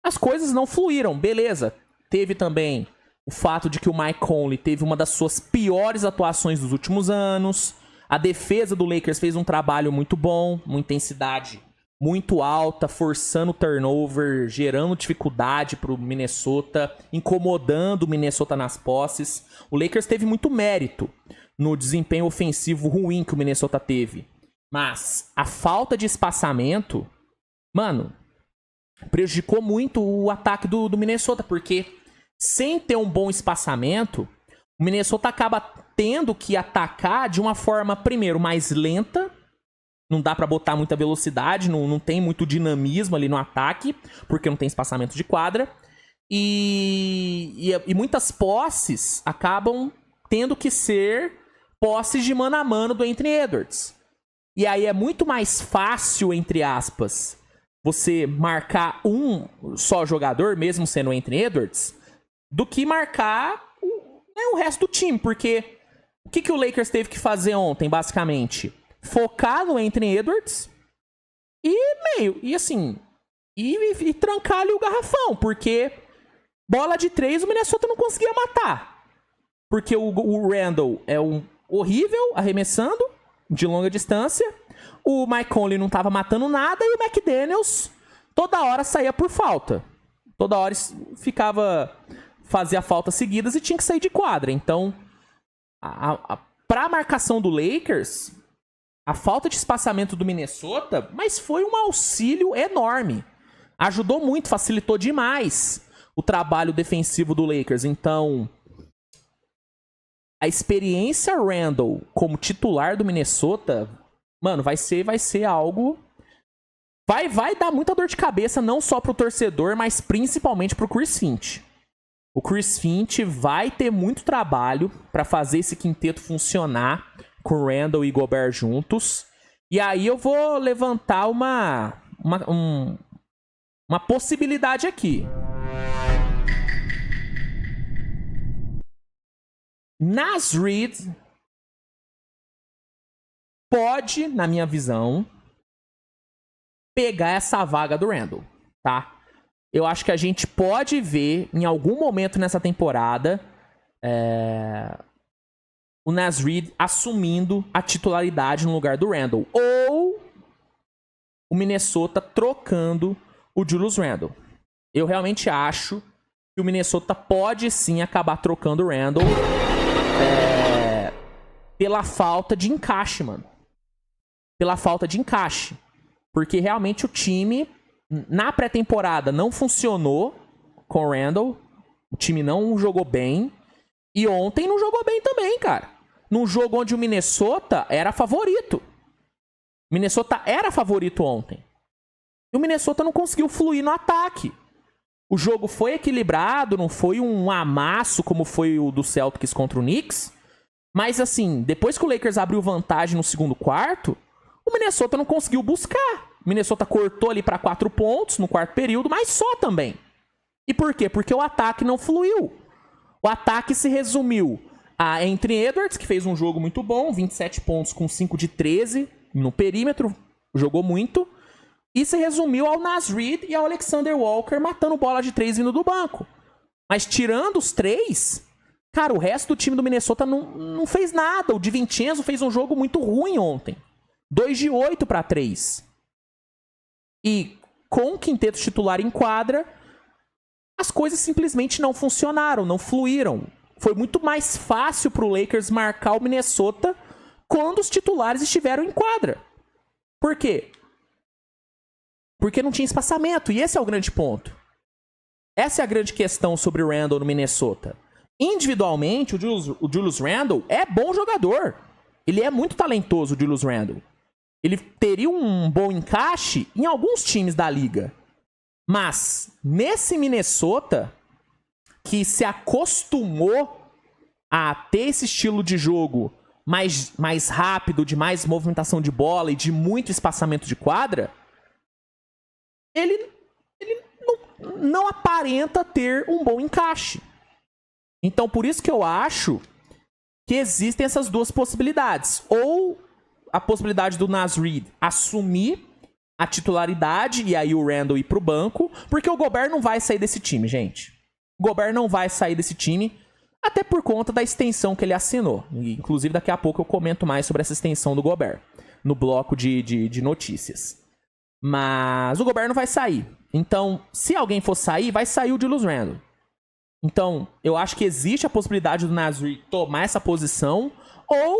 as coisas não fluíram. Beleza. Teve também o fato de que o Mike Conley teve uma das suas piores atuações dos últimos anos. A defesa do Lakers fez um trabalho muito bom, uma intensidade muito alta, forçando turnover, gerando dificuldade pro Minnesota, incomodando o Minnesota nas posses. O Lakers teve muito mérito no desempenho ofensivo ruim que o Minnesota teve. Mas a falta de espaçamento, mano, prejudicou muito o ataque do Minnesota, porque sem ter um bom espaçamento, o Minnesota acaba tendo que atacar de uma forma, primeiro, mais lenta. Não dá pra botar muita velocidade, não tem muito dinamismo ali no ataque, porque não tem espaçamento de quadra. E muitas posses acabam tendo que ser posses de mano a mano do Anthony Edwards. E aí é muito mais fácil, entre aspas, você marcar um só jogador, mesmo sendo o Anthony Edwards, do que marcar o resto do time. Porque o que o Lakers teve que fazer ontem, basicamente? Focar no Anthony Edwards e trancar ali o garrafão. Porque bola de 3 o Minnesota não conseguia matar. Porque o Randle é horrível arremessando de longa distância. O Mike Conley não tava matando nada. E o McDaniels toda hora saía por falta. Toda hora ficava fazia faltas seguidas e tinha que sair de quadra. Então, pra marcação do Lakers, a falta de espaçamento do Minnesota, mas foi um auxílio enorme. Ajudou muito, facilitou demais o trabalho defensivo do Lakers. Então, a experiência Randle como titular do Minnesota, mano, vai ser algo... Vai dar muita dor de cabeça, não só pro torcedor, mas principalmente pro Chris Finch. O Chris Finch vai ter muito trabalho para fazer esse quinteto funcionar com Randle e Gobert juntos. E aí eu vou levantar uma possibilidade aqui. Naz Reid pode, na minha visão, pegar essa vaga do Randle, tá? Eu acho que a gente pode ver, em algum momento nessa temporada, o Naz Reid assumindo a titularidade no lugar do Randle. Ou o Minnesota trocando o Julius Randle. Eu realmente acho que o Minnesota pode sim acabar trocando o Randle pela falta de encaixe, mano. Pela falta de encaixe. Porque realmente o time, na pré-temporada, não funcionou com o Randle. O time não jogou bem. E ontem não jogou bem também, cara. Num jogo onde o Minnesota era favorito. O Minnesota era favorito ontem. E o Minnesota não conseguiu fluir no ataque. O jogo foi equilibrado, não foi um amasso como foi o do Celtics contra o Knicks. Mas assim, depois que o Lakers abriu vantagem no segundo quarto, o Minnesota não conseguiu buscar. O Minnesota cortou ali para 4 pontos no quarto período, mas só também. E por quê? Porque o ataque não fluiu. O ataque se resumiu a Anthony Edwards, que fez um jogo muito bom, 27 pontos com 5 de 13 no perímetro, jogou muito. E se resumiu ao Naz Reid e ao Alexander Walker matando bola de 3 vindo do banco. Mas tirando os 3, cara, o resto do time do Minnesota não fez nada. O DiVincenzo fez um jogo muito ruim ontem. 2 de 8 para 3. E com o quinteto titular em quadra, as coisas simplesmente não funcionaram, não fluíram. Foi muito mais fácil pro Lakers marcar o Minnesota quando os titulares estiveram em quadra. Por quê? Porque não tinha espaçamento, e esse é o grande ponto. Essa é a grande questão sobre o Randle no Minnesota. Individualmente, o Julius Randle é bom jogador. Ele é muito talentoso, o Julius Randle. Ele teria um bom encaixe em alguns times da liga. Mas, nesse Minnesota, que se acostumou a ter esse estilo de jogo mais rápido, de mais movimentação de bola e de muito espaçamento de quadra, ele não aparenta ter um bom encaixe. Então, por isso que eu acho que existem essas duas possibilidades. Ou a possibilidade do Naz Reid assumir a titularidade e aí o Randle ir pro banco, porque o Gobert não vai sair desse time, gente. O Gobert não vai sair desse time, até por conta da extensão que ele assinou. E, inclusive, daqui a pouco eu comento mais sobre essa extensão do Gobert, no bloco de notícias. Mas o Gobert não vai sair. Então, se alguém for sair, vai sair o Julius Randle. Então, eu acho que existe a possibilidade do Naz Reid tomar essa posição, ou,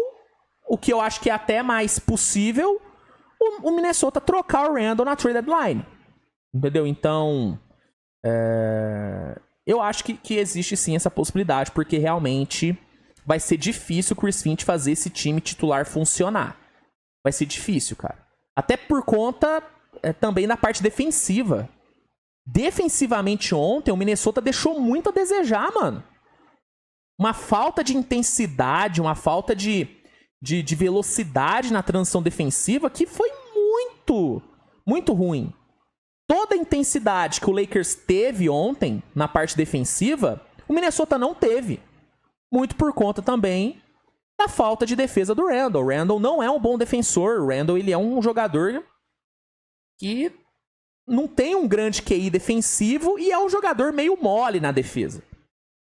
o que eu acho que é até mais possível, o Minnesota trocar o Randle na trade deadline. Entendeu? Então, eu acho que existe sim essa possibilidade, porque realmente vai ser difícil o Chris Finch fazer esse time titular funcionar. Vai ser difícil, cara. Até por conta também da parte defensiva. Defensivamente ontem, o Minnesota deixou muito a desejar, mano. Uma falta de intensidade, uma falta de velocidade na transição defensiva que foi muito, muito ruim. Toda a intensidade que o Lakers teve ontem na parte defensiva, o Minnesota não teve. Muito por conta também da falta de defesa do Randle. O Randle não é um bom defensor. O Randle, ele é um jogador que não tem um grande QI defensivo e é um jogador meio mole na defesa.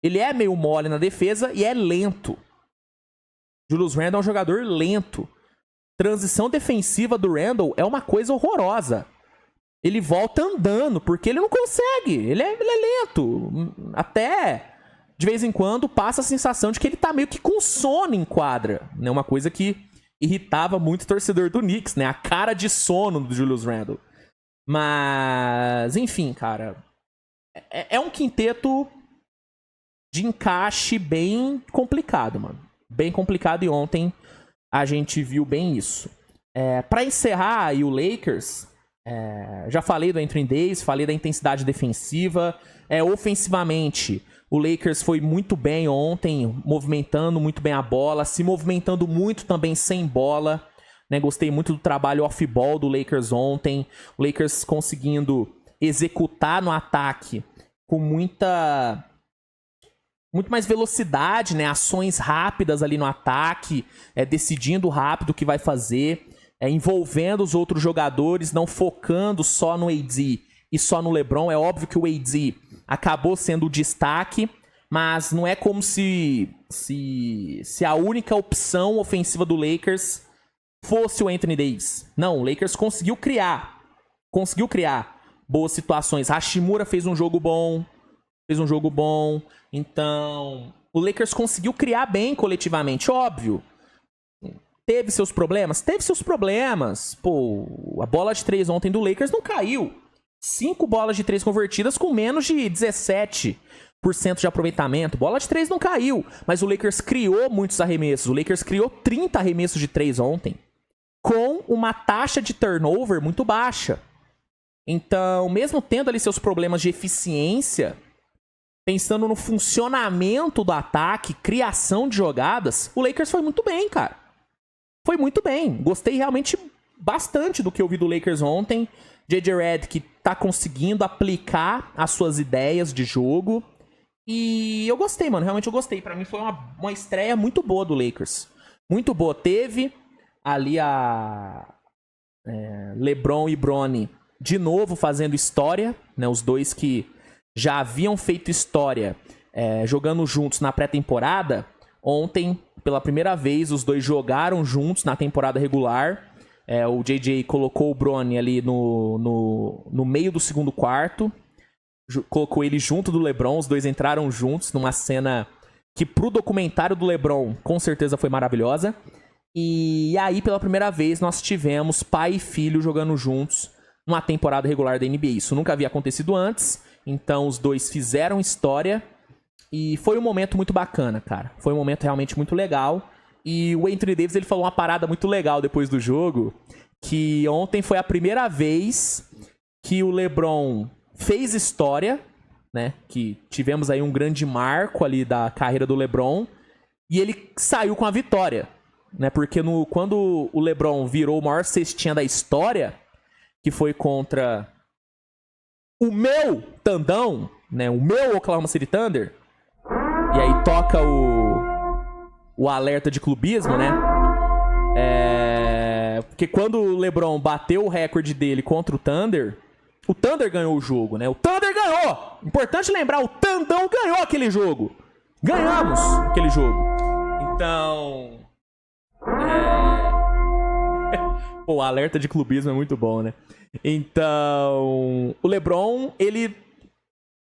Ele é meio mole na defesa e é lento. Julius Randle é um jogador lento. Transição defensiva do Randle é uma coisa horrorosa. Ele volta andando, porque ele não consegue. Ele é lento. Até de vez em quando passa a sensação de que ele tá meio que com sono em quadra, né? Uma coisa que irritava muito o torcedor do Knicks, né? A cara de sono do Julius Randle. Mas, enfim, cara, é um quinteto de encaixe bem complicado, mano. Bem complicado, e ontem a gente viu bem isso. Pra encerrar aí o Lakers, já falei do Anthony Davis, falei da intensidade defensiva. Ofensivamente, o Lakers foi muito bem ontem, movimentando muito bem a bola, se movimentando muito também sem bola, né? Gostei muito do trabalho off-ball do Lakers ontem. O Lakers conseguindo executar no ataque com muito mais velocidade, né? Ações rápidas ali no ataque, decidindo rápido o que vai fazer, envolvendo os outros jogadores, não focando só no AD e só no LeBron. É óbvio que o AD acabou sendo o destaque, mas não é como se a única opção ofensiva do Lakers fosse o Anthony Davis. Não, o Lakers conseguiu criar boas situações. Hashimura fez um jogo bom. Então, o Lakers conseguiu criar bem coletivamente, óbvio. Teve seus problemas? Pô, a bola de 3 ontem do Lakers não caiu. 5 bolas de 3 convertidas com menos de 17% de aproveitamento. Bola de 3 não caiu, mas o Lakers criou muitos arremessos. O Lakers criou 30 arremessos de 3 ontem, com uma taxa de turnover muito baixa. Então, mesmo tendo ali seus problemas de eficiência, pensando no funcionamento do ataque, criação de jogadas, o Lakers foi muito bem, cara. Foi muito bem. Gostei realmente bastante do que eu vi do Lakers ontem. J.J. Redick tá conseguindo aplicar as suas ideias de jogo. E eu gostei, mano. Realmente eu gostei. Pra mim foi uma estreia muito boa do Lakers. Muito boa. Teve ali a LeBron e Bronny de novo fazendo história, né? Os dois que já haviam feito história jogando juntos na pré-temporada. Ontem, pela primeira vez, os dois jogaram juntos na temporada regular. O JJ colocou o Bronny ali no meio do segundo quarto. Colocou ele junto do LeBron. Os dois entraram juntos numa cena que pro documentário do LeBron com certeza foi maravilhosa. E aí, pela primeira vez, nós tivemos pai e filho jogando juntos numa temporada regular da NBA. Isso nunca havia acontecido antes. Então os dois fizeram história. E foi um momento muito bacana, cara. Foi um momento realmente muito legal. E o Anthony Davis, ele falou uma parada muito legal depois do jogo, que ontem foi a primeira vez que o LeBron fez história, né? Que tivemos aí um grande marco ali da carreira do LeBron. E ele saiu com a vitória, né? Porque quando o LeBron virou o maior cestinha da história, que foi contra o meu Tandão, né? O meu Oklahoma City Thunder. E aí toca o alerta de clubismo, né? Porque quando o LeBron bateu o recorde dele contra o Thunder ganhou o jogo, né? O Thunder ganhou! Importante lembrar, o Tandão ganhou aquele jogo. Ganhamos aquele jogo. Então... Pô, o alerta de clubismo é muito bom, né? Então... O LeBron, ele...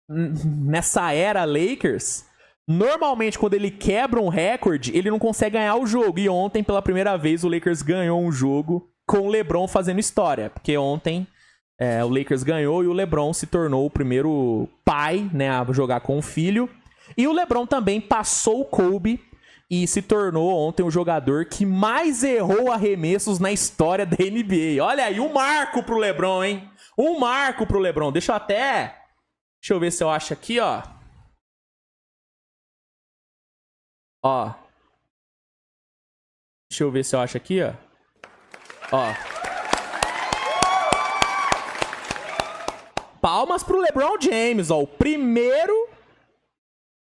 Nessa era Lakers... Normalmente, quando ele quebra um recorde, ele não consegue ganhar o jogo. E ontem, pela primeira vez, o Lakers ganhou um jogo com o LeBron fazendo história. Porque ontem o Lakers ganhou e o LeBron se tornou o primeiro pai, né, a jogar com o filho. E o LeBron também passou o Kobe e se tornou ontem o jogador que mais errou arremessos na história da NBA. Olha aí, um marco pro LeBron, hein? Um marco pro LeBron. Deixa eu ver se eu acho aqui, ó. Ó. Deixa eu ver se eu acho aqui, ó. Ó. Palmas pro LeBron James, ó. O primeiro,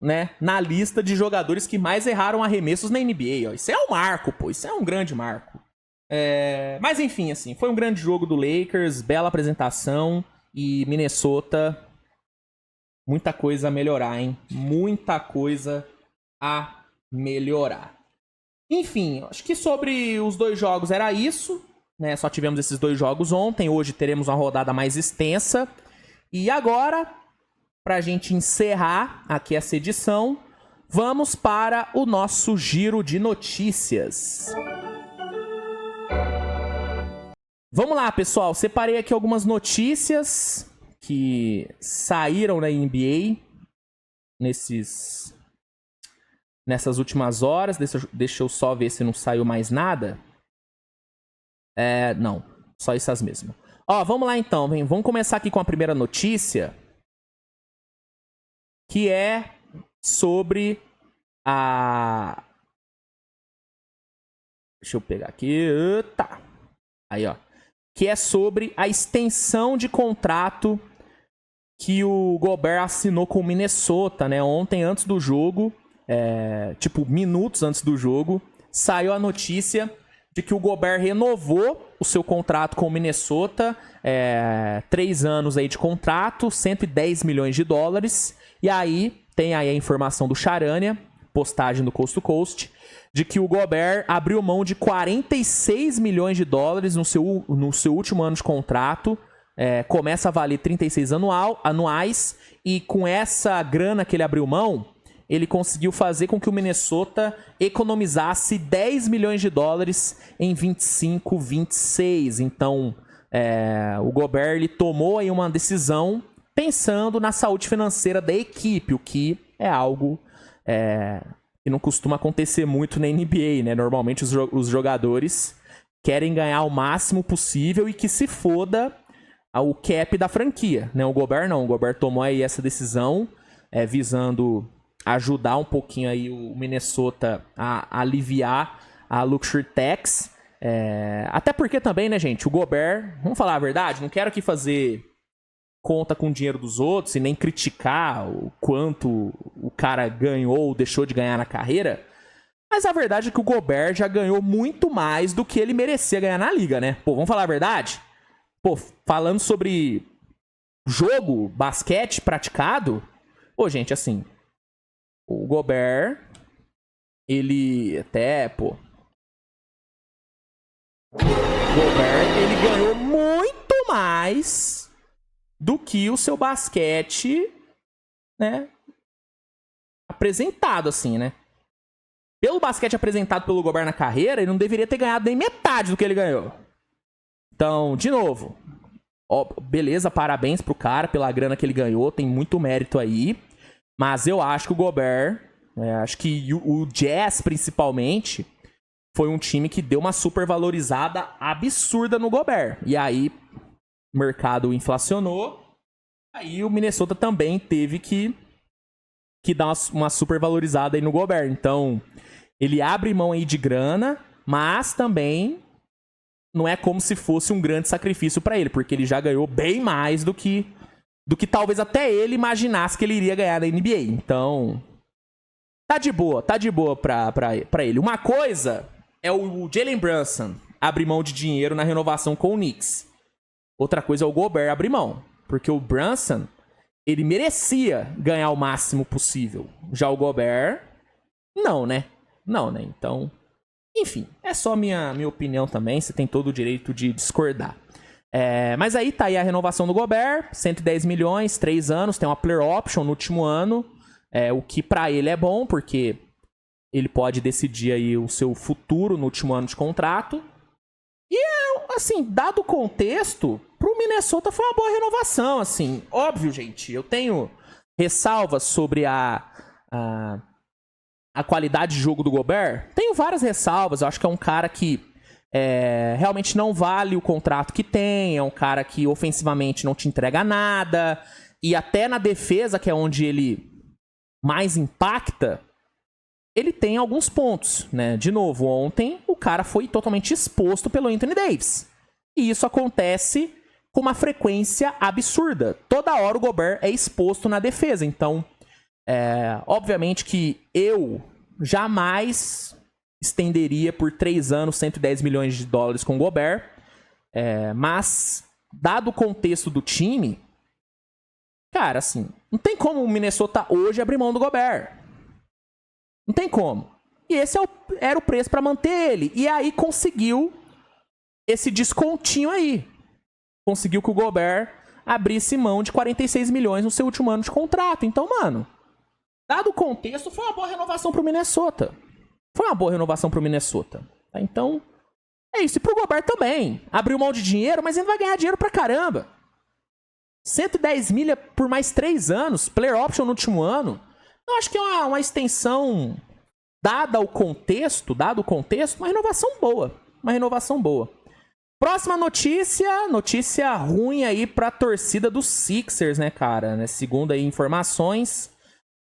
né, na lista de jogadores que mais erraram arremessos na NBA, ó. Isso é um marco, pô. Isso é um grande marco. Mas enfim, assim, foi um grande jogo do Lakers, bela apresentação. E Minnesota, muita coisa a melhorar, hein? Muita coisa a melhorar. Enfim, acho que sobre os dois jogos era isso, né? Só tivemos esses dois jogos ontem. Hoje teremos uma rodada mais extensa. E agora, pra gente encerrar aqui essa edição, vamos para o nosso giro de notícias. Vamos lá, pessoal. Separei aqui algumas notícias que saíram na NBA nessas últimas horas. Deixa eu só ver se não saiu mais nada. Não, só essas mesmo. Ó, vamos lá então. Vamos começar aqui com a primeira notícia, que é sobre a... Deixa eu pegar aqui. Tá. Aí, ó. Que é sobre a extensão de contrato que o Gobert assinou com o Minnesota, né? Ontem, antes do jogo, minutos antes do jogo, saiu a notícia de que o Gobert renovou o seu contrato com o Minnesota, 3 anos aí de contrato, 110 milhões de dólares. E aí, tem aí a informação do Charania, postagem do Coast to Coast, de que o Gobert abriu mão de 46 milhões de dólares no seu último ano de contrato, começa a valer 36 anuais, e com essa grana que ele abriu mão, ele conseguiu fazer com que o Minnesota economizasse 10 milhões de dólares em 25, 26. Então, o Gobert ele tomou aí uma decisão pensando na saúde financeira da equipe, o que é algo que não costuma acontecer muito na NBA, né? Normalmente os jogadores querem ganhar o máximo possível e que se foda o cap da franquia, né? O Gobert não. O Gobert tomou aí essa decisão visando ajudar um pouquinho aí o Minnesota a aliviar a luxury tax. Até porque também, né, gente? O Gobert, vamos falar a verdade, não quero aqui fazer conta com o dinheiro dos outros e nem criticar o quanto o cara ganhou ou deixou de ganhar na carreira, mas a verdade é que o Gobert já ganhou muito mais do que ele merecia ganhar na liga, né? Pô, vamos falar a verdade? Pô, falando sobre jogo, basquete praticado, pô, gente, assim, o Gobert, ele ele ganhou muito mais do que o seu basquete, né, apresentado, assim, né? Pelo basquete apresentado pelo Gobert na carreira, ele não deveria ter ganhado nem metade do que ele ganhou. Então, de novo, beleza, parabéns pro cara pela grana que ele ganhou, tem muito mérito aí, mas eu acho que o Gobert, acho que o Jazz, principalmente, foi um time que deu uma supervalorizada absurda no Gobert. E aí, o mercado inflacionou, aí o Minnesota também teve que dar uma supervalorizada aí no Gobert. Então, ele abre mão aí de grana, mas também não é como se fosse um grande sacrifício para ele, porque ele já ganhou bem mais do que talvez até ele imaginasse que ele iria ganhar na NBA. Então, tá de boa pra ele. Uma coisa é o Jalen Brunson abrir mão de dinheiro na renovação com o Knicks. Outra coisa é o Gobert abrir mão. Porque o Brunson, ele merecia ganhar o máximo possível. Já o Gobert, não, né? Então, enfim, é só minha opinião também. Você tem todo o direito de discordar. Mas aí tá aí a renovação do Gobert. 110 milhões, 3 anos. Tem uma player option no último ano. O que pra ele é bom, porque ele pode decidir aí o seu futuro no último ano de contrato. E, assim, dado o contexto, pro Minnesota foi uma boa renovação, assim. Óbvio, gente, eu tenho ressalvas sobre a qualidade de jogo do Gobert. Tenho várias ressalvas. Eu acho que é um cara que realmente não vale o contrato que tem. É um cara que ofensivamente não te entrega nada. E até na defesa, que é onde ele mais impacta, ele tem alguns pontos, né? De novo, ontem o cara foi totalmente exposto pelo Anthony Davis. E isso acontece com uma frequência absurda. Toda hora o Gobert é exposto na defesa. Então, obviamente que eu jamais estenderia por 3 anos 110 milhões de dólares com o Gobert. Mas, dado o contexto do time, cara, assim, não tem como o Minnesota hoje abrir mão do Gobert. Não tem como. E esse era o preço para manter ele. E aí conseguiu esse descontinho aí. Conseguiu que o Gobert abrisse mão de 46 milhões no seu último ano de contrato. Então, mano, dado o contexto, foi uma boa renovação pro Minnesota. Foi uma boa renovação pro Minnesota. Tá? Então, é isso. E pro Gobert também. Abriu mão de dinheiro, mas ainda vai ganhar dinheiro pra caramba. 110 milha por mais 3 anos. Player option no último ano. Eu acho que é uma extensão, dado o contexto, uma renovação boa. Uma renovação boa. Próxima notícia ruim aí pra torcida dos Sixers, né, cara? Né, segundo aí informações,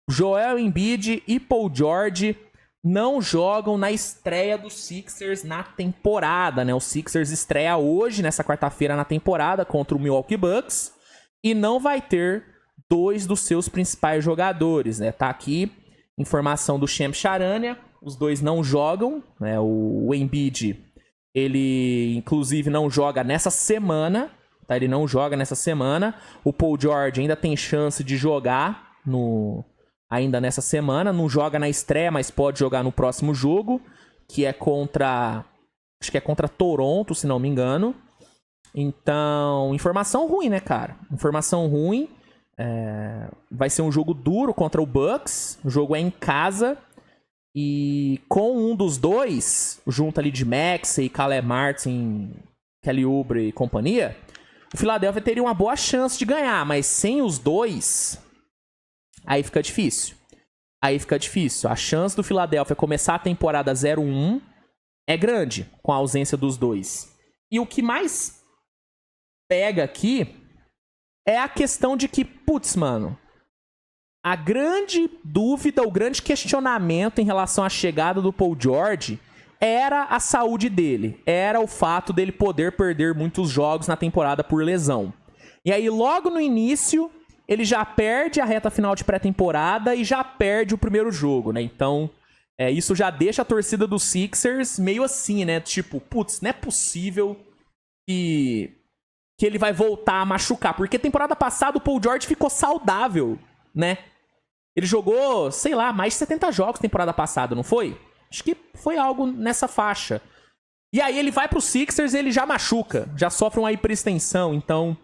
Joel Embiid e Paul George não jogam na estreia dos Sixers na temporada, né? O Sixers estreia hoje, nessa quarta-feira, na temporada, contra o Milwaukee Bucks, e não vai ter 2 dos seus principais jogadores, né? Tá aqui, informação do Shams Charania, os 2 não jogam, né? O Embiid, ele, inclusive, não joga nessa semana, tá? Ele não joga nessa semana. O Paul George ainda tem chance de jogar ainda nessa semana. Não joga na estreia, mas pode jogar no próximo jogo, que é contra... acho que é contra Toronto, se não me engano. Então, informação ruim, né, cara? Informação ruim. Vai ser um jogo duro contra o Bucks. O jogo é em casa. E com um dos 2, junto ali de Maxey, Caleb Martin, Kelly Oubre e companhia, o Philadelphia teria uma boa chance de ganhar, mas sem os 2, aí fica difícil. A chance do Philadelphia começar a temporada 0-1 é grande, com a ausência dos 2. E o que mais pega aqui é a questão de que, putz, mano, a grande dúvida, o grande questionamento em relação à chegada do Paul George era a saúde dele. Era o fato dele poder perder muitos jogos na temporada por lesão. E aí, logo no início, ele já perde a reta final de pré-temporada e já perde o primeiro jogo, né? Então, isso já deixa a torcida dos Sixers meio assim, né? Tipo, putz, não é possível que ele vai voltar a machucar. Porque temporada passada o Paul George ficou saudável, né? Ele jogou, sei lá, mais de 70 jogos temporada passada, não foi? Acho que foi algo nessa faixa. E aí ele vai pro Sixers e ele já machuca. Já sofre uma hiperextensão. Então,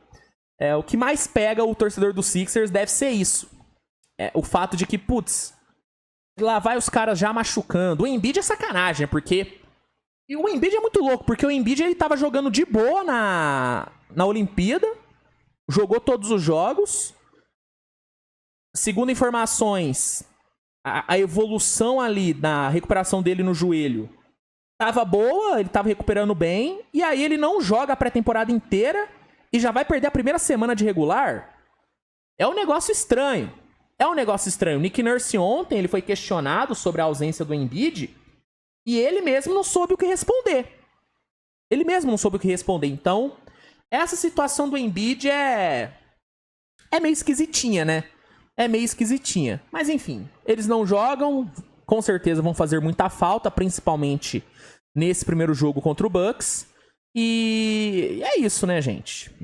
o que mais pega o torcedor do Sixers deve ser isso. O fato de que, putz, lá vai os caras já machucando. O Embiid é sacanagem, porque... E o Embiid é muito louco, porque o Embiid ele tava jogando de boa na Olimpíada. Jogou todos os jogos. Segundo informações, a evolução ali na recuperação dele no joelho tava boa, ele tava recuperando bem, e aí ele não joga a pré-temporada inteira e já vai perder a primeira semana de regular. É um negócio estranho. O Nick Nurse ontem ele foi questionado sobre a ausência do Embiid e ele mesmo não soube o que responder. Então, essa situação do Embiid é meio esquisitinha, né? Mas enfim, eles não jogam, com certeza vão fazer muita falta, principalmente nesse primeiro jogo contra o Bucks. E é isso, né, gente?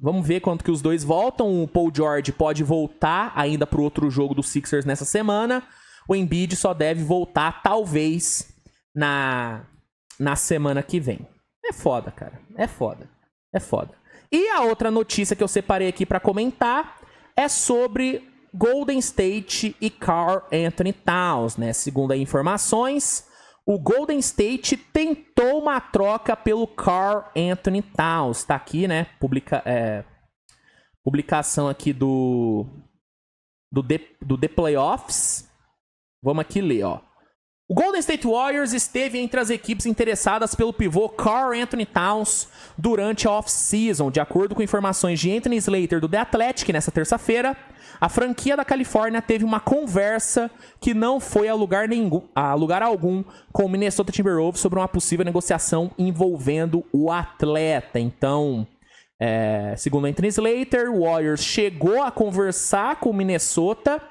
Vamos ver quanto que os 2 voltam. O Paul George pode voltar ainda pro outro jogo do Sixers nessa semana. O Embiid só deve voltar, talvez, na semana que vem. É foda, cara. É foda. E a outra notícia que eu separei aqui pra comentar é sobre Golden State e Karl Anthony Towns, né? Segundo as informações, o Golden State tentou uma troca pelo Karl Anthony Towns. Tá aqui, né? Publicação aqui do The Playoffs. Vamos aqui ler, ó. O Golden State Warriors esteve entre as equipes interessadas pelo pivô Karl Anthony Towns durante a off-season. De acordo com informações de Anthony Slater do The Athletic, nessa terça-feira, a franquia da Califórnia teve uma conversa que não foi a lugar algum com o Minnesota Timberwolves sobre uma possível negociação envolvendo o atleta. Então, segundo Anthony Slater, o Warriors chegou a conversar com o Minnesota,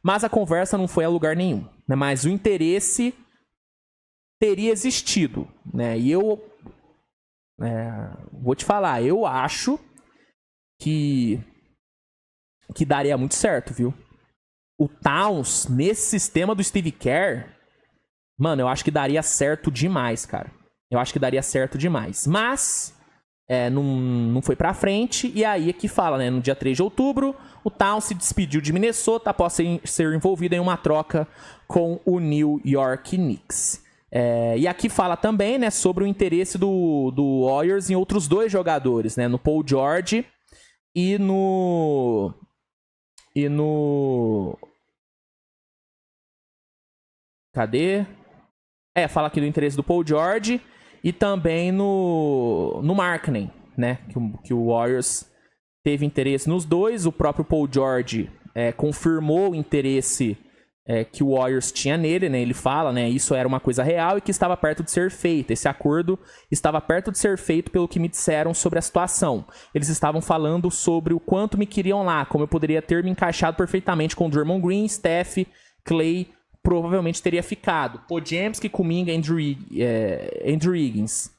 mas a conversa não foi a lugar nenhum, né? Mas o interesse teria existido, né? E eu vou te falar, eu acho que daria muito certo, viu? O Towns, nesse sistema do Steve Kerr, mano, eu acho que daria certo demais, cara. Mas não foi pra frente. E aí aqui fala, né? No dia 3 de outubro, o Towns se despediu de Minnesota após ser envolvido em uma troca com o New York Knicks. E aqui fala também, né, sobre o interesse do Warriors em outros 2 jogadores, né? No Paul George e no... Cadê? Fala aqui do interesse do Paul George e também no Markkanen, né? Que o Warriors teve interesse nos 2. O próprio Paul George confirmou o interesse que o Warriors tinha nele, né? Ele fala, né? Isso era uma coisa real e que estava perto de ser feito. Esse acordo estava perto de ser feito pelo que me disseram sobre a situação. Eles estavam falando sobre o quanto me queriam lá, como eu poderia ter me encaixado perfeitamente com o Draymond Green, Steph, Clay, provavelmente teria ficado. Podziemski, Kuminga, Andrew Higgins.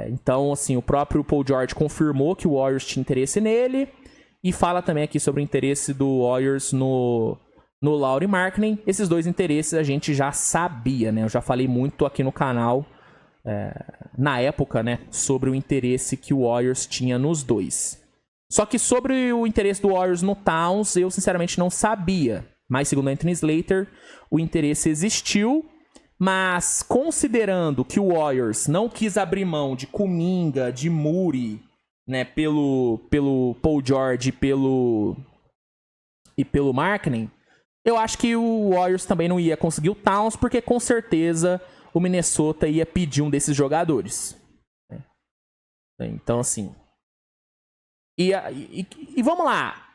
Então, assim, o próprio Paul George confirmou que o Warriors tinha interesse nele e fala também aqui sobre o interesse do Warriors no Lauri Markkanen. Esses 2 interesses a gente já sabia, né? Eu já falei muito aqui no canal, na época, né? Sobre o interesse que o Warriors tinha nos 2. Só que sobre o interesse do Warriors no Towns, eu sinceramente não sabia. Mas, segundo Anthony Slater, o interesse existiu. Mas, considerando que o Warriors não quis abrir mão de Kuminga, de Muri, né? Pelo Paul George e pelo Markkanen, eu acho que o Warriors também não ia conseguir o Towns, porque com certeza o Minnesota ia pedir um desses jogadores. Então, assim... E vamos lá.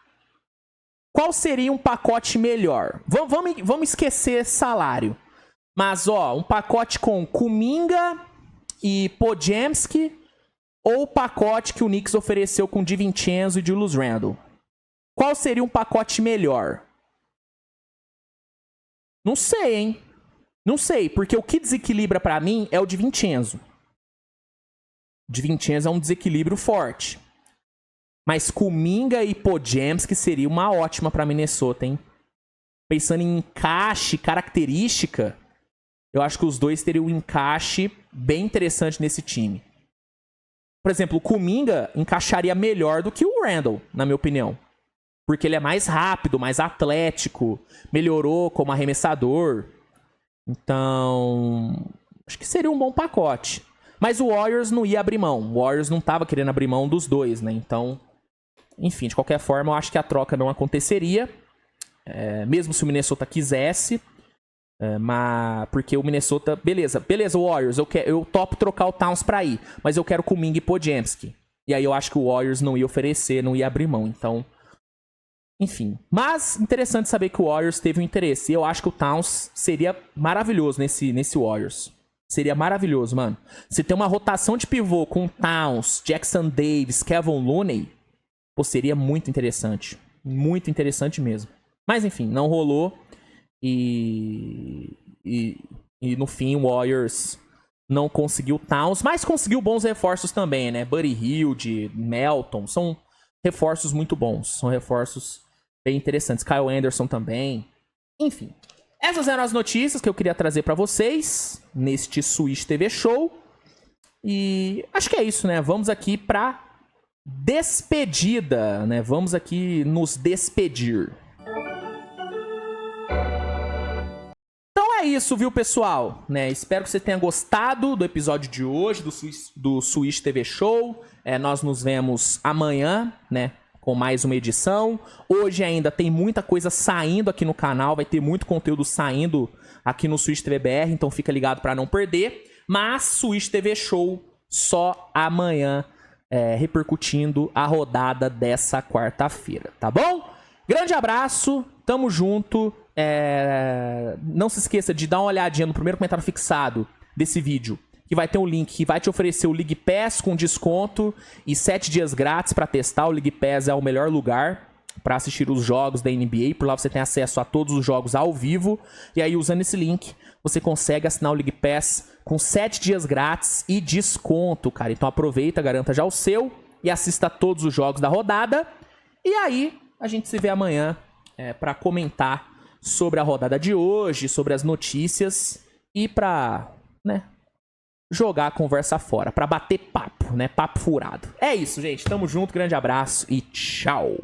Qual seria um pacote melhor? Vamos esquecer salário. Mas, um pacote com Kuminga e Podziemski ou o pacote que o Knicks ofereceu com DiVincenzo e Julius Randle? Qual seria um pacote melhor? Não sei, hein? Não sei, porque o que desequilibra pra mim é o DiVincenzo. DiVincenzo é um desequilíbrio forte. Mas Kuminga e Podziemski seria uma ótima pra Minnesota, hein? Pensando em encaixe, característica, eu acho que os 2 teriam um encaixe bem interessante nesse time. Por exemplo, o Kuminga encaixaria melhor do que o Randle, na minha opinião. Porque ele é mais rápido, mais atlético, melhorou como arremessador. Então, acho que seria um bom pacote. Mas o Warriors não ia abrir mão. O Warriors não estava querendo abrir mão dos 2, né? Então, enfim, de qualquer forma, eu acho que a troca não aconteceria. Mesmo se o Minnesota quisesse. Mas porque o Minnesota... Beleza, Warriors, eu topo trocar o Towns pra ir. Mas eu quero Kuminga e Podziemski. E aí eu acho que o Warriors não ia oferecer, não ia abrir mão. Então... Enfim, mas interessante saber que o Warriors teve um interesse. E eu acho que o Towns seria maravilhoso nesse Warriors. Seria maravilhoso, mano. Se tem uma rotação de pivô com Towns, Jackson Davis, Kevin Looney, pô, seria muito interessante. Muito interessante mesmo. Mas enfim, não rolou. E no fim o Warriors não conseguiu Towns, mas conseguiu bons reforços também, né? Buddy Hield, Melton, são reforços muito bons. São reforços bem interessantes. Kyle Anderson também. Enfim, essas eram as notícias que eu queria trazer pra vocês neste Switch TV Show. E acho que é isso, né? Vamos aqui pra despedida, né? Vamos aqui nos despedir. Então é isso, viu, pessoal? Né? Espero que você tenha gostado do episódio de hoje do Switch TV Show. Nós nos vemos amanhã, né? Com mais uma edição. Hoje ainda tem muita coisa saindo aqui no canal. Vai ter muito conteúdo saindo aqui no Switch TV BR. Então fica ligado para não perder. Mas Switch TV Show só amanhã, repercutindo a rodada dessa quarta-feira, tá bom? Grande abraço, tamo junto. Não se esqueça de dar uma olhadinha no primeiro comentário fixado desse vídeo, que vai ter um link que vai te oferecer o League Pass com desconto e 7 dias grátis para testar. O League Pass é o melhor lugar para assistir os jogos da NBA. Por lá você tem acesso a todos os jogos ao vivo. E aí, usando esse link, você consegue assinar o League Pass com 7 dias grátis e desconto, cara. Então aproveita, garanta já o seu e assista a todos os jogos da rodada. E aí, a gente se vê amanhã para comentar sobre a rodada de hoje, sobre as notícias e para, né, jogar a conversa fora, pra bater papo, né? Papo furado. É isso, gente. Tamo junto, grande abraço e tchau.